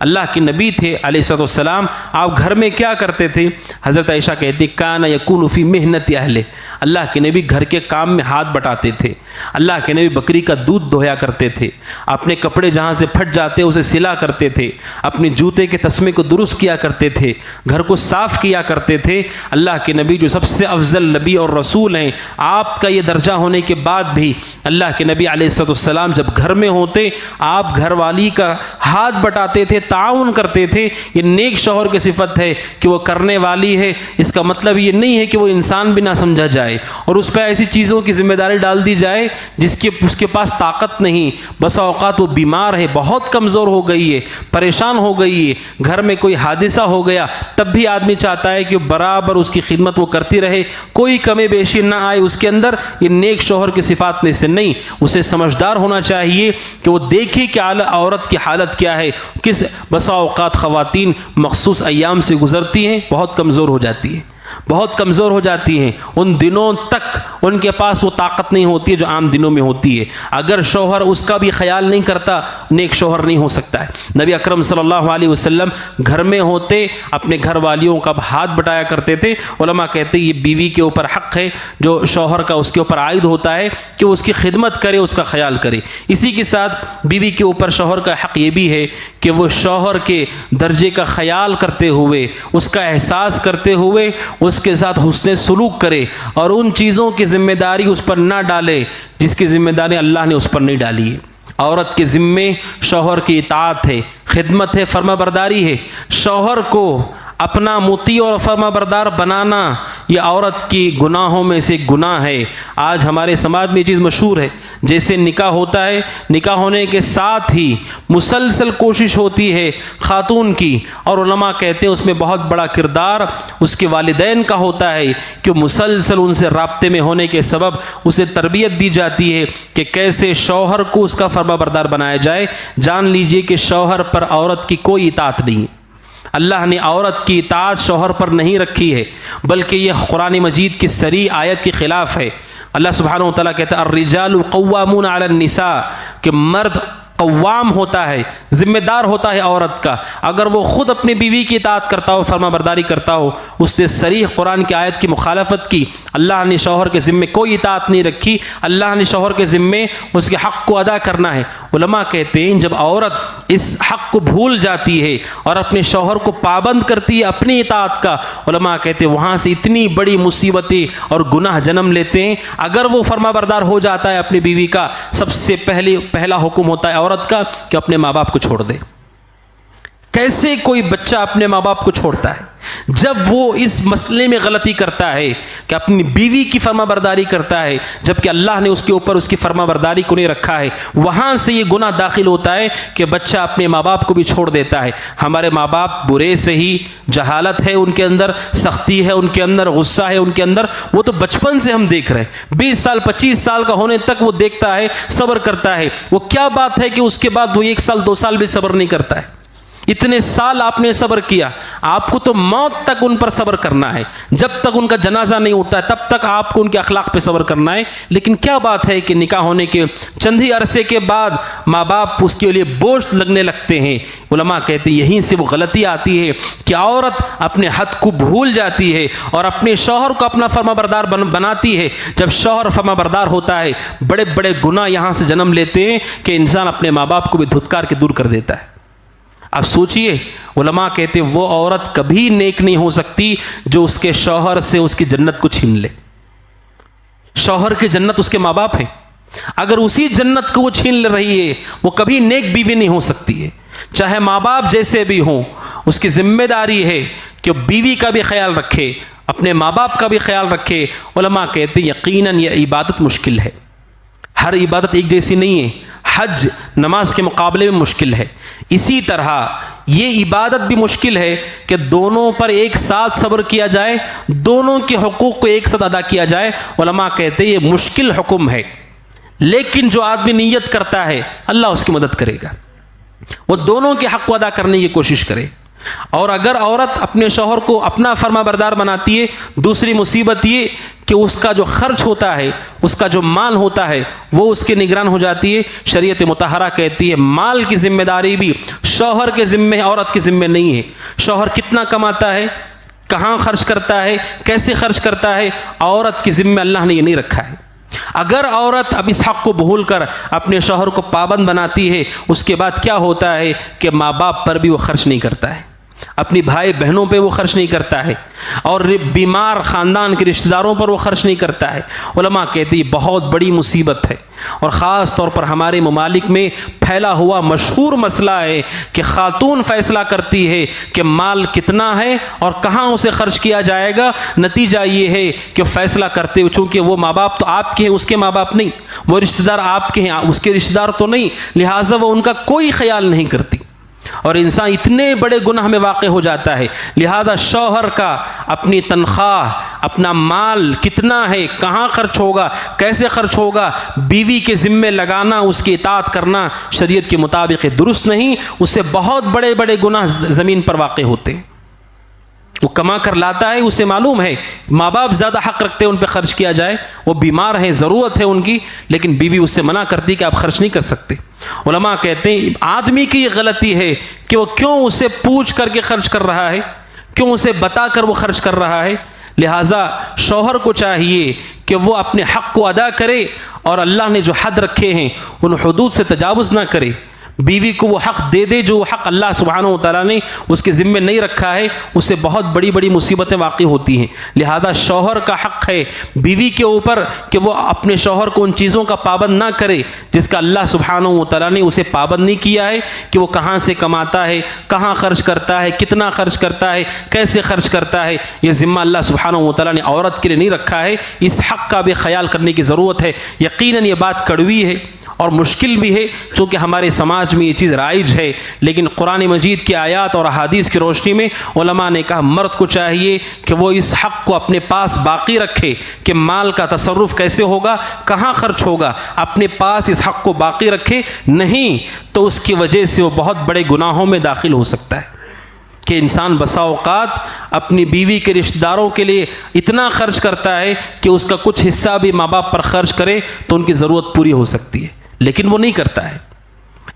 [SPEAKER 2] اللہ کے نبی تھے علیہ السلام، آپ گھر میں کیا کرتے تھے؟ حضرت عائشہ کہتی کان یکون فی محنت اہل، اللہ کے نبی گھر کے کام میں ہاتھ بٹاتے تھے، اللہ کے نبی بکری کا دودھ دھویا کرتے تھے، اپنے کپڑے جہاں سے پھٹ جاتے اسے سلا کرتے تھے، اپنے جوتے کے تسمے کو درست کیا کرتے تھے، گھر کو صاف کیا کرتے تھے۔ اللہ کے نبی جو سب سے افضل نبی اور رسول ہیں، آپ کا یہ درجہ ہونے کے بعد بھی اللہ کے نبی علیہ السلام جب گھر میں ہوتے آپ گھر والی کا ہاتھ بٹاتے تھے، تعاون کرتے تھے۔ یہ نیک شوہر کی صفت ہے کہ وہ کرنے والی ہے۔ اس کا مطلب یہ نہیں ہے کہ وہ انسان بھی نہ سمجھا جائے اور اس پہ ایسی چیزوں کی ذمہ داری ڈال دی جائے اس کے پاس طاقت نہیں۔ بسا اوقات وہ بیمار ہے، بہت کمزور ہو گئی ہے، پریشان ہو گئی ہے، گھر میں کوئی حادثہ ہو گیا تب بھی آدمی چاہتا ہے کہ برابر اس کی خدمت وہ کرتی رہے، کوئی کمی بیشی نہ آئے اس کے اندر۔ یہ نیک شوہر کی صفات میں سے نہیں۔ اسے سمجھدار ہونا چاہیے کہ وہ دیکھے کہ عورت کی حالت کیا ہے۔ کس بسا اوقات خواتین مخصوص ایام سے گزرتی ہیں، بہت کمزور ہو جاتی ہیں، بہت کمزور ہو جاتی ہیں، ان دنوں تک ان کے پاس وہ طاقت نہیں ہوتی ہے جو عام دنوں میں ہوتی ہے۔ اگر شوہر اس کا بھی خیال نہیں کرتا نیک شوہر نہیں ہو سکتا ہے۔ نبی اکرم صلی اللہ علیہ وسلم گھر میں ہوتے اپنے گھر والیوں کا ہاتھ بٹایا کرتے تھے۔ علماء کہتے ہیں یہ بیوی کے اوپر حق ہے جو شوہر کا اس کے اوپر عائد ہوتا ہے کہ وہ اس کی خدمت کرے، اس کا خیال کرے۔ اسی کے ساتھ بیوی کے اوپر شوہر کا حق یہ بھی ہے کہ وہ شوہر کے درجے کا خیال کرتے ہوئے، اس کا احساس کرتے ہوئے اس کے ساتھ حسن سلوک کرے اور ان چیزوں کی ذمہ داری اس پر نہ ڈالے جس کی ذمہ داری اللہ نے اس پر نہیں ڈالی ہے۔ عورت کے ذمے شوہر کی اطاعت ہے، خدمت ہے، فرما برداری ہے۔ شوہر کو اپنا مطیع اور فرما بردار بنانا یہ عورت کی گناہوں میں سے گناہ ہے۔ آج ہمارے سماج میں یہ چیز مشہور ہے، جیسے نکاح ہوتا ہے، نکاح ہونے کے ساتھ ہی مسلسل کوشش ہوتی ہے خاتون کی، اور علماء کہتے ہیں اس میں بہت بڑا کردار اس کے والدین کا ہوتا ہے کہ مسلسل ان سے رابطے میں ہونے کے سبب اسے تربیت دی جاتی ہے کہ کیسے شوہر کو اس کا فرما بردار بنایا جائے۔ جان لیجئے کہ شوہر پر عورت کی کوئی اطاعت نہیں، اللہ نے عورت کی اطاعت شوہر پر نہیں رکھی ہے، بلکہ یہ قرآن مجید کی صریح آیت کے خلاف ہے۔ اللہ سبحانہ و تعالیٰ کہتا ہے الرجال قوامون علی النساء، کہ مرد قوام ہوتا ہے، ذمہ دار ہوتا ہے عورت کا۔ اگر وہ خود اپنی بیوی کی اطاعت کرتا ہو، فرما برداری کرتا ہو، اس نے صریح قرآن کی آیت کی مخالفت کی۔ اللہ نے شوہر کے ذمے کوئی اطاعت نہیں رکھی، اللہ نے شوہر کے ذمے اس کے حق کو ادا کرنا ہے۔ علماء کہتے ہیں جب عورت اس حق کو بھول جاتی ہے اور اپنے شوہر کو پابند کرتی ہے اپنی اطاعت کا، علماء کہتے ہیں وہاں سے اتنی بڑی مصیبتیں اور گناہ جنم لیتے ہیں۔ اگر وہ فرما بردار ہو جاتا ہے اپنی بیوی کا، سب سے پہلا حکم ہوتا ہے عورت کا کہ اپنے ماں باپ کو چھوڑ دے۔ کیسے کوئی بچہ اپنے ماں باپ کو چھوڑتا ہے؟ جب وہ اس مسئلے میں غلطی کرتا ہے کہ اپنی بیوی کی فرما برداری کرتا ہے جبکہ اللہ نے اس کے اوپر اس کی فرما برداری کو نہیں رکھا ہے، وہاں سے یہ گناہ داخل ہوتا ہے کہ بچہ اپنے ماں باپ کو بھی چھوڑ دیتا ہے۔ ہمارے ماں باپ برے سے ہی، جہالت ہے ان کے اندر، سختی ہے ان کے اندر، غصہ ہے ان کے اندر، وہ تو بچپن سے ہم دیکھ رہے ہیں، 20 سال 25 سال کا ہونے تک وہ دیکھتا ہے، صبر کرتا ہے۔ وہ کیا بات ہے کہ اس کے بعد وہ 1 سال 2 سال بھی صبر نہیں کرتا ہے؟ اتنے سال آپ نے صبر کیا، آپ کو تو موت تک ان پر صبر کرنا ہے، جب تک ان کا جنازہ نہیں اٹھتا ہے تب تک آپ کو ان کے اخلاق پہ صبر کرنا ہے۔ لیکن کیا بات ہے کہ نکاح ہونے کے چند ہی عرصے کے بعد ماں باپ اس کے لیے بوجھ لگنے لگتے ہیں۔ علماء کہتے ہیں یہیں سے وہ غلطی آتی ہے کہ عورت اپنے حد کو بھول جاتی ہے اور اپنے شوہر کو اپنا فرما بردار بناتی ہے۔ جب شوہر فرما بردار ہوتا ہے بڑے بڑے گناہ یہاں سے جنم لیتے ہیں کہ انسان اپنے ماں باپ کو بھی دھتکار کے دور کر دیتا ہے۔ اب سوچئے، علماء کہتے ہیں وہ عورت کبھی نیک نہیں ہو سکتی جو اس کے شوہر سے اس کی جنت کو چھین لے۔ شوہر کی جنت اس کے ماں باپ ہیں، اگر اسی جنت کو وہ چھین لے رہی ہے وہ کبھی نیک بیوی نہیں ہو سکتی ہے۔ چاہے ماں باپ جیسے بھی ہوں، اس کی ذمہ داری ہے کہ بیوی کا بھی خیال رکھے، اپنے ماں باپ کا بھی خیال رکھے۔ علماء کہتے ہیں یقیناً یہ عبادت مشکل ہے، ہر عبادت ایک جیسی نہیں ہے، حج نماز کے مقابلے میں مشکل ہے، اسی طرح یہ عبادت بھی مشکل ہے کہ دونوں پر ایک ساتھ صبر کیا جائے، دونوں کے حقوق کو ایک ساتھ ادا کیا جائے۔ علماء کہتے ہیں یہ مشکل حکم ہے، لیکن جو آدمی نیت کرتا ہے اللہ اس کی مدد کرے گا، وہ دونوں کے حق کو ادا کرنے کی کوشش کرے۔ اور اگر عورت اپنے شوہر کو اپنا فرما بردار بناتی ہے، دوسری مصیبت یہ کہ اس کا جو خرچ ہوتا ہے، اس کا جو مال ہوتا ہے، وہ اس کے نگران ہو جاتی ہے۔ شریعت مطہرہ کہتی ہے مال کی ذمہ داری بھی شوہر کے ذمہ ہے، عورت کے ذمہ نہیں ہے۔ شوہر کتنا کماتا ہے، کہاں خرچ کرتا ہے، کیسے خرچ کرتا ہے، عورت کی ذمہ اللہ نے یہ نہیں رکھا ہے۔ اگر عورت اب اس حق کو بھول کر اپنے شوہر کو پابند بناتی ہے، اس کے بعد کیا ہوتا ہے کہ ماں باپ پر بھی وہ خرچ نہیں کرتا ہے، اپنی بھائی بہنوں پہ وہ خرچ نہیں کرتا ہے، اور بیمار خاندان کے رشتہ داروں پر وہ خرچ نہیں کرتا ہے۔ علماء کہتے ہیں بہت بڑی مصیبت ہے، اور خاص طور پر ہمارے ممالک میں پھیلا ہوا مشہور مسئلہ ہے کہ خاتون فیصلہ کرتی ہے کہ مال کتنا ہے اور کہاں اسے خرچ کیا جائے گا۔ نتیجہ یہ ہے کہ فیصلہ کرتے ہوئے، چونکہ وہ ماں باپ تو آپ کے ہیں، اس کے ماں باپ نہیں، وہ رشتہ دار آپ کے ہیں، اس کے رشتہ دار تو نہیں، لہٰذا وہ ان کا کوئی خیال نہیں کرتی، اور انسان اتنے بڑے گناہ میں واقع ہو جاتا ہے۔ لہذا شوہر کا اپنی تنخواہ، اپنا مال کتنا ہے، کہاں خرچ ہوگا، کیسے خرچ ہوگا، بیوی کے ذمہ لگانا، اس کی اطاعت کرنا شریعت کے مطابق درست نہیں۔ اس سے بہت بڑے بڑے گناہ زمین پر واقع ہوتے ہیں۔ وہ کما کر لاتا ہے، اسے معلوم ہے ماں باپ زیادہ حق رکھتے ہیں ان پہ خرچ کیا جائے، وہ بیمار ہیں، ضرورت ہے ان کی، لیکن بیوی اس سے منع کرتی کہ آپ خرچ نہیں کر سکتے۔ علماء کہتے ہیں آدمی کی یہ غلطی ہے کہ وہ کیوں اسے پوچھ کر کے خرچ کر رہا ہے، کیوں اسے بتا کر وہ خرچ کر رہا ہے۔ لہٰذا شوہر کو چاہیے کہ وہ اپنے حق کو ادا کرے، اور اللہ نے جو حد رکھے ہیں ان حدود سے تجاوز نہ کرے۔ بیوی کو وہ حق دے دے جو حق اللہ سبحانہ و تعالیٰ نے اس کے ذمہ نہیں رکھا ہے، اس سے بہت بڑی بڑی مصیبتیں واقع ہوتی ہیں۔ لہذا شوہر کا حق ہے بیوی کے اوپر کہ وہ اپنے شوہر کو ان چیزوں کا پابند نہ کرے جس کا اللہ سبحانہ و تعالیٰ نے اسے پابند نہیں کیا ہے، کہ وہ کہاں سے کماتا ہے، کہاں خرچ کرتا ہے، کتنا خرچ کرتا ہے، کیسے خرچ کرتا ہے۔ یہ ذمہ اللہ سبحانہ و تعالیٰ نے عورت کے لیے نہیں رکھا ہے، اس حق کا بھی خیال کرنے کی ضرورت ہے۔ یقیناً یہ بات کڑوی ہے اور مشکل بھی ہے، چونکہ ہمارے سماج میں یہ چیز رائج ہے، لیکن قرآن مجید کی آیات اور احادیث کی روشنی میں علماء نے کہا مرد کو چاہیے کہ وہ اس حق کو اپنے پاس باقی رکھے کہ مال کا تصرف کیسے ہوگا، کہاں خرچ ہوگا، اپنے پاس اس حق کو باقی رکھے، نہیں تو اس کی وجہ سے وہ بہت بڑے گناہوں میں داخل ہو سکتا ہے۔ کہ انسان بسا اوقات اپنی بیوی کے رشتہ داروں کے لیے اتنا خرچ کرتا ہے کہ اس کا کچھ حصہ بھی ماں باپ پر خرچ کرے تو ان کی ضرورت پوری ہو سکتی ہے، لیکن وہ نہیں کرتا ہے۔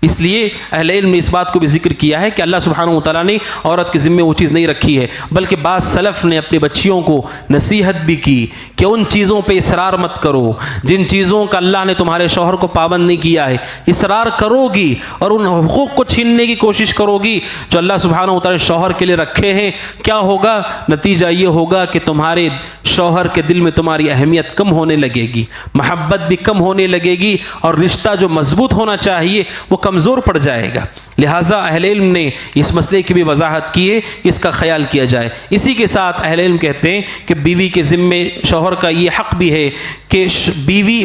[SPEAKER 2] اس لیے اہل علم نے اس بات کو بھی ذکر کیا ہے کہ اللہ سبحانہ و تعالیٰ نے عورت کے ذمہ وہ چیز نہیں رکھی ہے، بلکہ بعض سلف نے اپنی بچیوں کو نصیحت بھی کی کہ ان چیزوں پہ اصرار مت کرو جن چیزوں کا اللہ نے تمہارے شوہر کو پابند نہیں کیا ہے۔ اصرار کرو گی اور ان حقوق کو چھیننے کی کوشش کرو گی جو اللہ سبحانہ و تعالیٰ نے شوہر کے لیے رکھے ہیں، کیا ہوگا؟ نتیجہ یہ ہوگا کہ تمہارے شوہر کے دل میں تمہاری اہمیت کم ہونے لگے گی، محبت بھی کم ہونے لگے گی، اور رشتہ جو مضبوط ہونا چاہیے وہ کمزور پڑ جائے گا۔ لہٰذا اہل علم نے اس مسئلے کی بھی وضاحت کی ہے کہ اس کا خیال کیا جائے۔ اسی کے ساتھ اہل علم کہتے ہیں کہ بیوی کے ذمے شوہر کا یہ حق بھی ہے کہ بیوی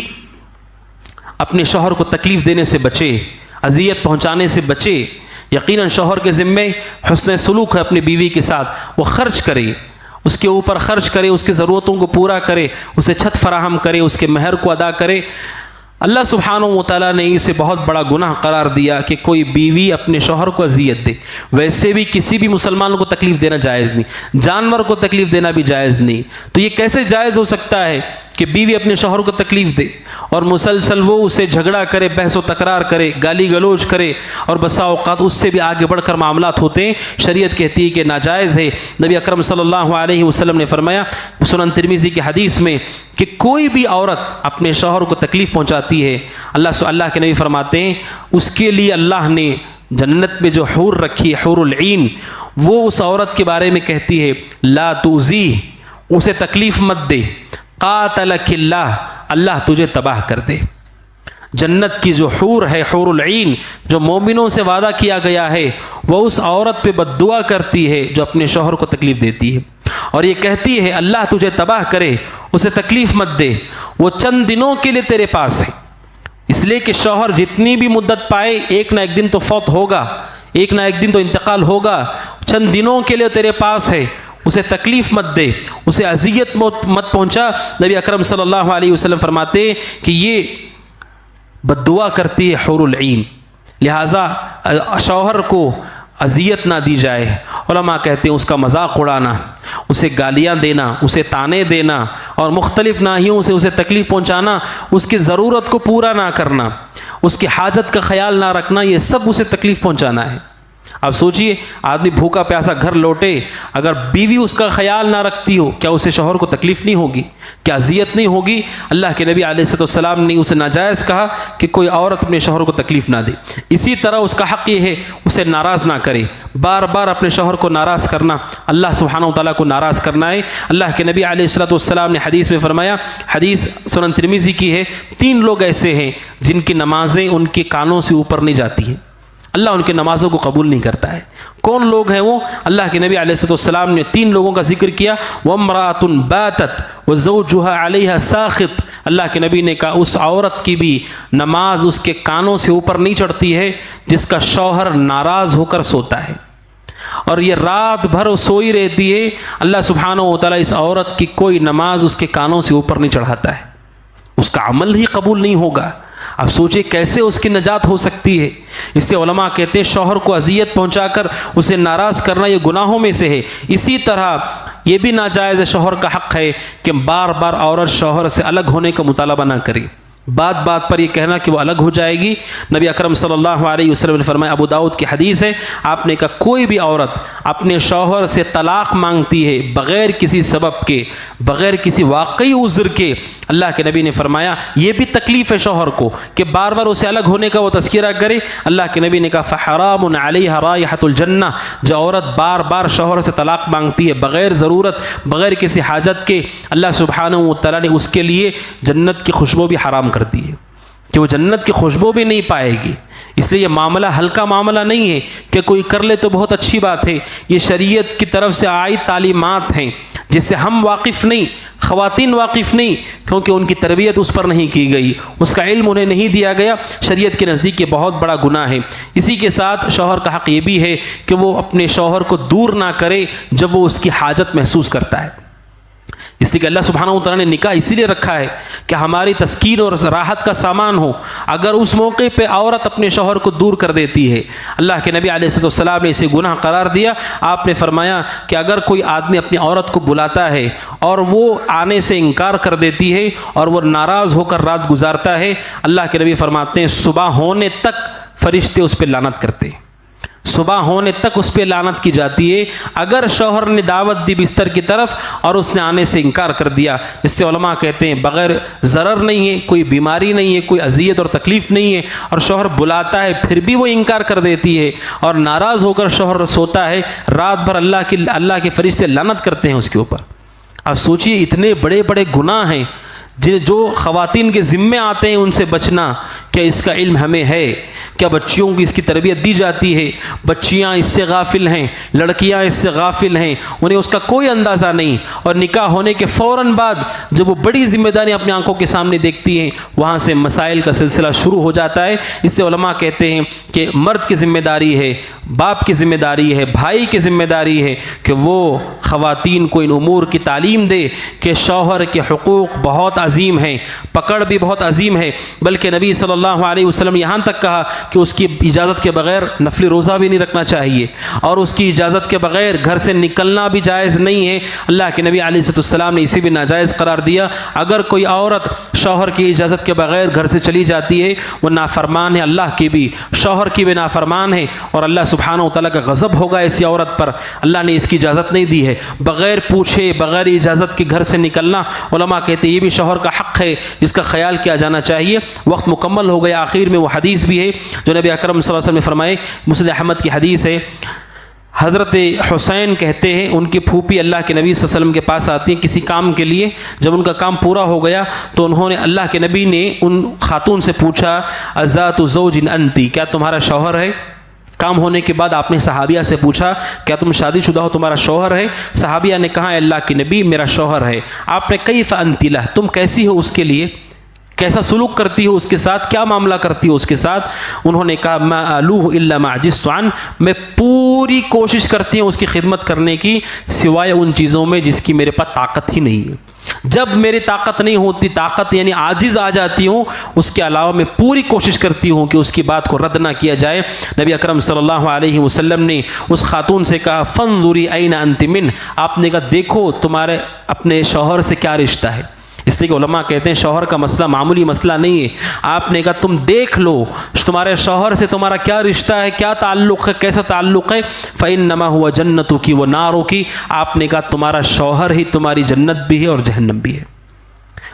[SPEAKER 2] اپنے شوہر کو تکلیف دینے سے بچے، اذیت پہنچانے سے بچے۔ یقیناً شوہر کے ذمے حسن سلوک ہے اپنی بیوی کے ساتھ، وہ خرچ کرے، اس کے اوپر خرچ کرے، اس کی ضرورتوں کو پورا کرے، اسے چھت فراہم کرے، اس کے مہر کو ادا کرے۔ اللہ سبحانہ و تعالیٰ نے اسے بہت بڑا گناہ قرار دیا کہ کوئی بیوی اپنے شوہر کو اذیت دے۔ ویسے بھی کسی بھی مسلمان کو تکلیف دینا جائز نہیں، جانور کو تکلیف دینا بھی جائز نہیں، تو یہ کیسے جائز ہو سکتا ہے کہ بیوی اپنے شوہر کو تکلیف دے اور مسلسل وہ اسے جھگڑا کرے، بحث و تکرار کرے، گالی گلوچ کرے، اور بسا اوقات اس سے بھی آگے بڑھ کر معاملات ہوتے ہیں۔ شریعت کہتی ہے کہ ناجائز ہے۔ نبی اکرم صلی اللہ علیہ وسلم نے فرمایا سنن ترمذی کی حدیث میں کہ کوئی بھی عورت اپنے شوہر کو تکلیف پہنچاتی ہے، اللہ کے نبی فرماتے ہیں اس کے لیے اللہ نے جنت میں جو حور رکھی ہے، حور العین، وہ اس عورت کے بارے میں کہتی ہے لا تؤذیہ، اسے تکلیف مت دے، قاتلک اللہ، اللہ تجھے تباہ کر دے۔ جنت کی جو حور ہے، حور العین، جو مومنوں سے وعدہ کیا گیا ہے، وہ اس عورت پہ بد دعا کرتی ہے جو اپنے شوہر کو تکلیف دیتی ہے، اور یہ کہتی ہے اللہ تجھے تباہ کرے، اسے تکلیف مت دے، وہ چند دنوں کے لیے تیرے پاس ہے۔ اس لیے کہ شوہر جتنی بھی مدت پائے ایک نہ ایک دن تو فوت ہوگا، ایک نہ ایک دن تو انتقال ہوگا، چند دنوں کے لیے تیرے پاس ہے، اسے تکلیف مت دے، اسے اذیت مت پہنچا۔ نبی اکرم صلی اللہ علیہ وسلم فرماتے کہ یہ بد دعا کرتی ہے حور العین، لہٰذا شوہر کو اذیت نہ دی جائے علماء کہتے ہیں اس کا مذاق اڑانا، اسے گالیاں دینا، اسے طعنے دینا اور مختلف ناحیوں سے اسے تکلیف پہنچانا، اس کی ضرورت کو پورا نہ کرنا، اس کی حاجت کا خیال نہ رکھنا، یہ سب اسے تکلیف پہنچانا ہے۔ اب سوچئے آدمی بھوکا پیاسا گھر لوٹے، اگر بیوی اس کا خیال نہ رکھتی ہو، کیا اسے شوہر کو تکلیف نہیں ہوگی؟ کیا اذیت نہیں ہوگی؟ اللہ کے نبی علیہ السلام نے اسے ناجائز کہا کہ کوئی عورت اپنے شوہر کو تکلیف نہ دے۔ اسی طرح اس کا حق یہ ہے اسے ناراض نہ کرے، بار بار اپنے شوہر کو ناراض کرنا اللہ سبحانہ و تعالیٰ کو ناراض کرنا ہے۔ اللہ کے نبی علیہ السلام نے حدیث میں فرمایا، حدیث سنن ترمذی کی ہے، 3 لوگ ایسے ہیں جن کی نمازیں ان کے کانوں سے اوپر نہیں جاتی ہیں، اللہ ان کی نمازوں کو قبول نہیں کرتا ہے۔ کون لوگ ہیں وہ؟ اللہ کے نبی علیہ السلام نے 3 لوگوں کا ذکر کیا، وَامْرَأَةٌ بَاتَتْ وَزَوْجُهَا عَلَيْهَا سَاخِطٌ۔ اللہ کے نبی نے کہا اس عورت کی بھی نماز اس کے کانوں سے اوپر نہیں چڑھتی ہے جس کا شوہر ناراض ہو کر سوتا ہے، اور یہ رات بھر سوئی رہتی ہے، اللہ سبحانہ و تعالیٰ اس عورت کی کوئی نماز اس کے کانوں سے اوپر نہیں چڑھاتا ہے، اس کا عمل ہی قبول نہیں ہوگا۔ اب سوچیں کیسے اس کی نجات ہو سکتی ہے؟ اس سے علماء کہتے ہیں شوہر کو اذیت پہنچا کر اسے ناراض کرنا یہ گناہوں میں سے ہے۔ اسی طرح یہ بھی ناجائز ہے، شوہر کا حق ہے کہ بار بار عورت شوہر سے الگ ہونے کا مطالبہ نہ کرے، بات بات پر یہ کہنا کہ وہ الگ ہو جائے گی۔ نبی اکرم صلی اللہ علیہ وسلم نے فرمایا، ابو داؤد کی حدیث ہے، آپ نے کہا کوئی بھی عورت اپنے شوہر سے طلاق مانگتی ہے بغیر کسی سبب کے، بغیر کسی واقعی عذر کے، اللہ کے نبی نے فرمایا یہ بھی تکلیف ہے شوہر کو کہ بار بار اسے الگ ہونے کا وہ تذکرہ کرے۔ اللہ کے نبی نے کہا فحرام علیہا رائحۃ الجنہ، جو عورت بار بار شوہر سے طلاق مانگتی ہے بغیر ضرورت، بغیر کسی حاجت کے، اللہ سبحانہ و تعالیٰ نے اس کے لیے جنت کی خوشبو بھی حرام کر دی ہے کہ وہ جنت کی خوشبو بھی نہیں پائے گی۔ اس لیے یہ معاملہ ہلکا معاملہ نہیں ہے کہ کوئی کر لے تو بہت اچھی بات ہے، یہ شریعت کی طرف سے عائد تعلیمات ہیں جس سے ہم واقف نہیں، خواتین واقف نہیں، کیونکہ ان کی تربیت اس پر نہیں کی گئی، اس کا علم انہیں نہیں دیا گیا، شریعت کے نزدیک یہ بہت بڑا گناہ ہے۔ اسی کے ساتھ شوہر کا حق یہ بھی ہے کہ وہ اپنے شوہر کو دور نہ کرے جب وہ اس کی حاجت محسوس کرتا ہے، اس لیے کہ اللہ سبحانہ و تعالیٰ نے نکاح اسی لیے رکھا ہے کہ ہماری تسکین اور راحت کا سامان ہو۔ اگر اس موقع پہ عورت اپنے شوہر کو دور کر دیتی ہے، اللہ کے نبی علیہ السلام نے اسے گناہ قرار دیا۔ آپ نے فرمایا کہ اگر کوئی آدمی اپنی عورت کو بلاتا ہے اور وہ آنے سے انکار کر دیتی ہے اور وہ ناراض ہو کر رات گزارتا ہے، اللہ کے نبی فرماتے ہیں صبح ہونے تک فرشتے اس پہ لعنت کرتے ہیں، صبح ہونے تک اس پہ لعنت کی جاتی ہے۔ اگر شوہر نے دعوت دی بستر کی طرف اور اس نے آنے سے انکار کر دیا، اس سے علماء کہتے ہیں بغیر ضرر نہیں ہے، کوئی بیماری نہیں ہے، کوئی اذیت اور تکلیف نہیں ہے، اور شوہر بلاتا ہے پھر بھی وہ انکار کر دیتی ہے اور ناراض ہو کر شوہر سوتا ہے، رات بھر اللہ کے فرشتے لعنت کرتے ہیں اس کے اوپر۔ اب سوچئے اتنے بڑے بڑے گناہ ہیں جو خواتین کے ذمے آتے ہیں، ان سے بچنا، کیا اس کا علم ہمیں ہے؟ کیا بچیوں کی اس کی تربیت دی جاتی ہے؟ بچیاں اس سے غافل ہیں، لڑکیاں اس سے غافل ہیں، انہیں اس کا کوئی اندازہ نہیں، اور نکاح ہونے کے فوراً بعد جب وہ بڑی ذمہ داری اپنی آنکھوں کے سامنے دیکھتی ہیں، وہاں سے مسائل کا سلسلہ شروع ہو جاتا ہے۔ اس سے علماء کہتے ہیں کہ مرد کی ذمہ داری ہے، باپ کی ذمہ داری ہے، بھائی کی ذمہ داری ہے کہ وہ خواتین کو ان امور کی تعلیم دے کہ شوہر کے حقوق بہت عظیم ہیں، پکڑ بھی بہت عظیم ہے، بلکہ نبی صلی اللہ علیہ وسلم یہاں تک کہا کہ اس کی اجازت کے بغیر نفلی روزہ بھی نہیں رکھنا چاہیے، اور اس کی اجازت کے بغیر گھر سے نکلنا بھی جائز نہیں ہے۔ اللہ کے نبی علیہ السلام نے اسے بھی ناجائز قرار دیا۔ اگر کوئی عورت شوہر کی اجازت کے بغیر گھر سے چلی جاتی ہے، وہ نافرمان ہے، اللہ کی بھی، شوہر کی بھی نافرمان ہے، اور اللہ سبحانہ و تعالیٰ کا غضب ہوگا ایسی عورت پر۔ اللہ نے اس کی اجازت نہیں دی ہے، بغیر پوچھے بغیر اجازت کے گھر سے نکلنا، علماء کہتے ہیں یہ بھی شوہر کا حق ہے جس کا خیال کیا جانا چاہیے۔ وقت مکمل ہو گیا، آخر میں وہ حدیث بھی ہے جو نبی اکرم صلی اللہ علیہ وسلم نے فرمائے، مسند احمد کی حدیث ہے، حضرت حسین کہتے ہیں ان کی پھوپھی اللہ کے نبی صلی اللہ علیہ وسلم کے پاس آتی ہیں کسی کام کے لیے، جب ان کا کام پورا ہو گیا تو انہوں نے اللہ کے نبی نے ان خاتون سے پوچھا اذات زوج انتی، کیا تمہارا شوہر ہے؟ کام ہونے کے بعد آپ نے صحابیہ سے پوچھا کیا تم شادی شدہ ہو، تمہارا شوہر ہے؟ صحابیہ نے کہا اے اللہ کے نبی میرا شوہر ہے۔ آپ نے کیف انتی لہ، تم کیسی ہو اس کے لیے؟ کیسا سلوک کرتی ہو اس کے ساتھ, کیا معاملہ کرتی ہو اس کے ساتھ. انہوں نے کہا ما آلوہ الا ما عجزت عن, میں پوری کوشش کرتی ہوں اس کی خدمت کرنے کی سوائے ان چیزوں میں جس کی میرے پاس طاقت ہی نہیں ہے. جب میری طاقت نہیں ہوتی, طاقت یعنی عاجز آ جاتی ہوں, اس کے علاوہ میں پوری کوشش کرتی ہوں کہ اس کی بات کو رد نہ کیا جائے. نبی اکرم صلی اللہ علیہ وسلم نے اس خاتون سے کہا فانظری این انت من, آپ نے کہا دیکھو تمہارے اپنے شوہر سے کیا رشتہ ہے. اس لیے کہ علماء کہتے ہیں شوہر کا مسئلہ معمولی مسئلہ نہیں ہے. آپ نے کہا تم دیکھ لو تمہارے شوہر سے تمہارا کیا رشتہ ہے, کیا تعلق ہے, کیسا تعلق ہے. فإنما هو جنتک و نارک, آپ نے کہا تمہارا شوہر ہی تمہاری جنت بھی ہے اور جہنم بھی ہے.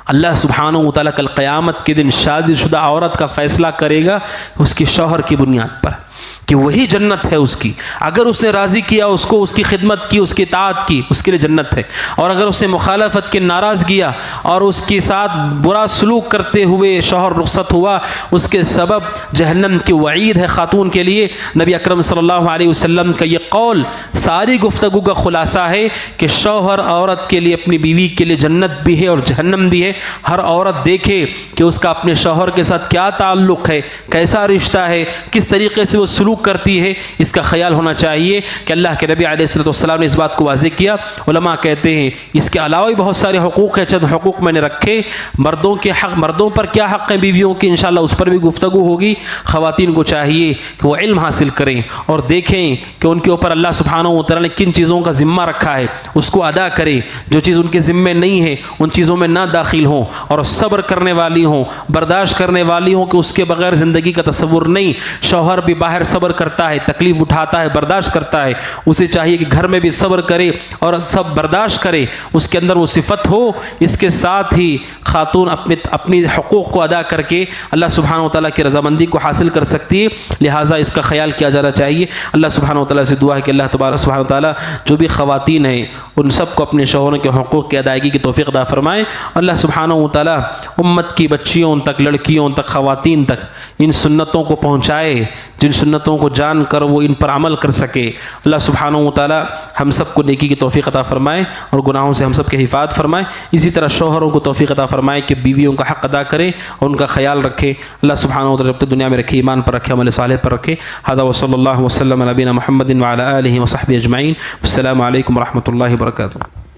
[SPEAKER 2] اللہ سبحانہ و تعالیٰ کل قیامت کے دن شادی شدہ عورت کا فیصلہ کرے گا اس کے شوہر کی بنیاد پر کہ وہی جنت ہے اس کی. اگر اس نے راضی کیا اس کو, اس کی خدمت کی, اس کی اطاعت کی, اس کے لیے جنت ہے. اور اگر اس نے مخالفت کی, ناراض کیا اور اس کے ساتھ برا سلوک کرتے ہوئے شوہر رخصت ہوا, اس کے سبب جہنم کی وعید ہے خاتون کے لیے. نبی اکرم صلی اللہ علیہ وسلم کا یہ قول ساری گفتگو کا خلاصہ ہے کہ شوہر عورت کے لیے, اپنی بیوی کے لیے جنت بھی ہے اور جہنم بھی ہے. ہر عورت دیکھے کہ اس کا اپنے شوہر کے ساتھ کیا تعلق ہے, کیسا رشتہ ہے, کس طریقے سے وہ سلوک کرتی ہے. اس کا خیال ہونا چاہیے کہ اللہ کے نبی علیہ الصلوۃ والسلام نے اس بات کو واضح کیا. علماء کہتے ہیں اس کے علاوہ بھی بہت سارے حقوق ہیں, چند حقوق میں نے رکھے. مردوں کے حق, مردوں پر کیا حق ہیں بیویوں کے, انشاءاللہ اس پر بھی گفتگو ہوگی. خواتین کو چاہیے کہ وہ علم حاصل کریں اور دیکھیں کہ ان کے اوپر اللہ سبحانہ و تعالیٰ نے کن چیزوں کا ذمہ رکھا ہے, اس کو ادا کریں. جو چیز ان کے ذمے نہیں ہے ان چیزوں میں نہ داخل ہوں, اور صبر کرنے والی ہوں, برداشت کرنے والی ہوں کہ اس کے بغیر زندگی کا تصور نہیں. شوہر بھی باہر صبر کرتا ہے, تکلیف اٹھاتا ہے, برداشت کرتا ہے. اسے چاہیے کہ گھر میں بھی صبر کرے اور سب برداشت کرے, اس کے اندر وہ صفت ہو. اس کے ساتھ ہی خاتون اپنی حقوق کو ادا کر کے اللہ سبحانہ و تعالیٰ کی رضامندی کو حاصل کر سکتی ہے. لہٰذا اس کا خیال کیا جانا چاہیے. اللہ سبحانہ و تعالیٰ سے دعا ہے کہ اللہ تبارک سبحانہ و تعالیٰ جو بھی خواتین ہیں ان سب کو اپنے شوہروں کے حقوق کی ادائیگی کی توفیق عطا فرمائے. اللہ سبحانہ و تعالیٰ امت کی بچیوں تک, لڑکیوں تک, خواتین تک ان سنتوں کو پہنچائے جن سنتوں کو جان کر وہ ان پر عمل کر سکے. اللہ سبحانہ و تعالیٰ ہم سب کو نیکی کی توفیق عطا فرمائے اور گناہوں سے ہم سب کی حفاظت فرمائے. اسی طرح شوہروں کو توفیق عطا فرمائے کہ بیویوں کا حق ادا کریں اور ان کا خیال رکھیں. اللہ سبحانہ و تعالیٰ جب تک دنیا میں رکھے, ایمان پر رکھے, عمل صالح پر رکھے. ھذا وصلی اللہ وسلم علی نبینا محمد وعلی آلہ وصحبہ اجمعین. السلام علیکم ورحمۃ اللہ وبرکاتہ.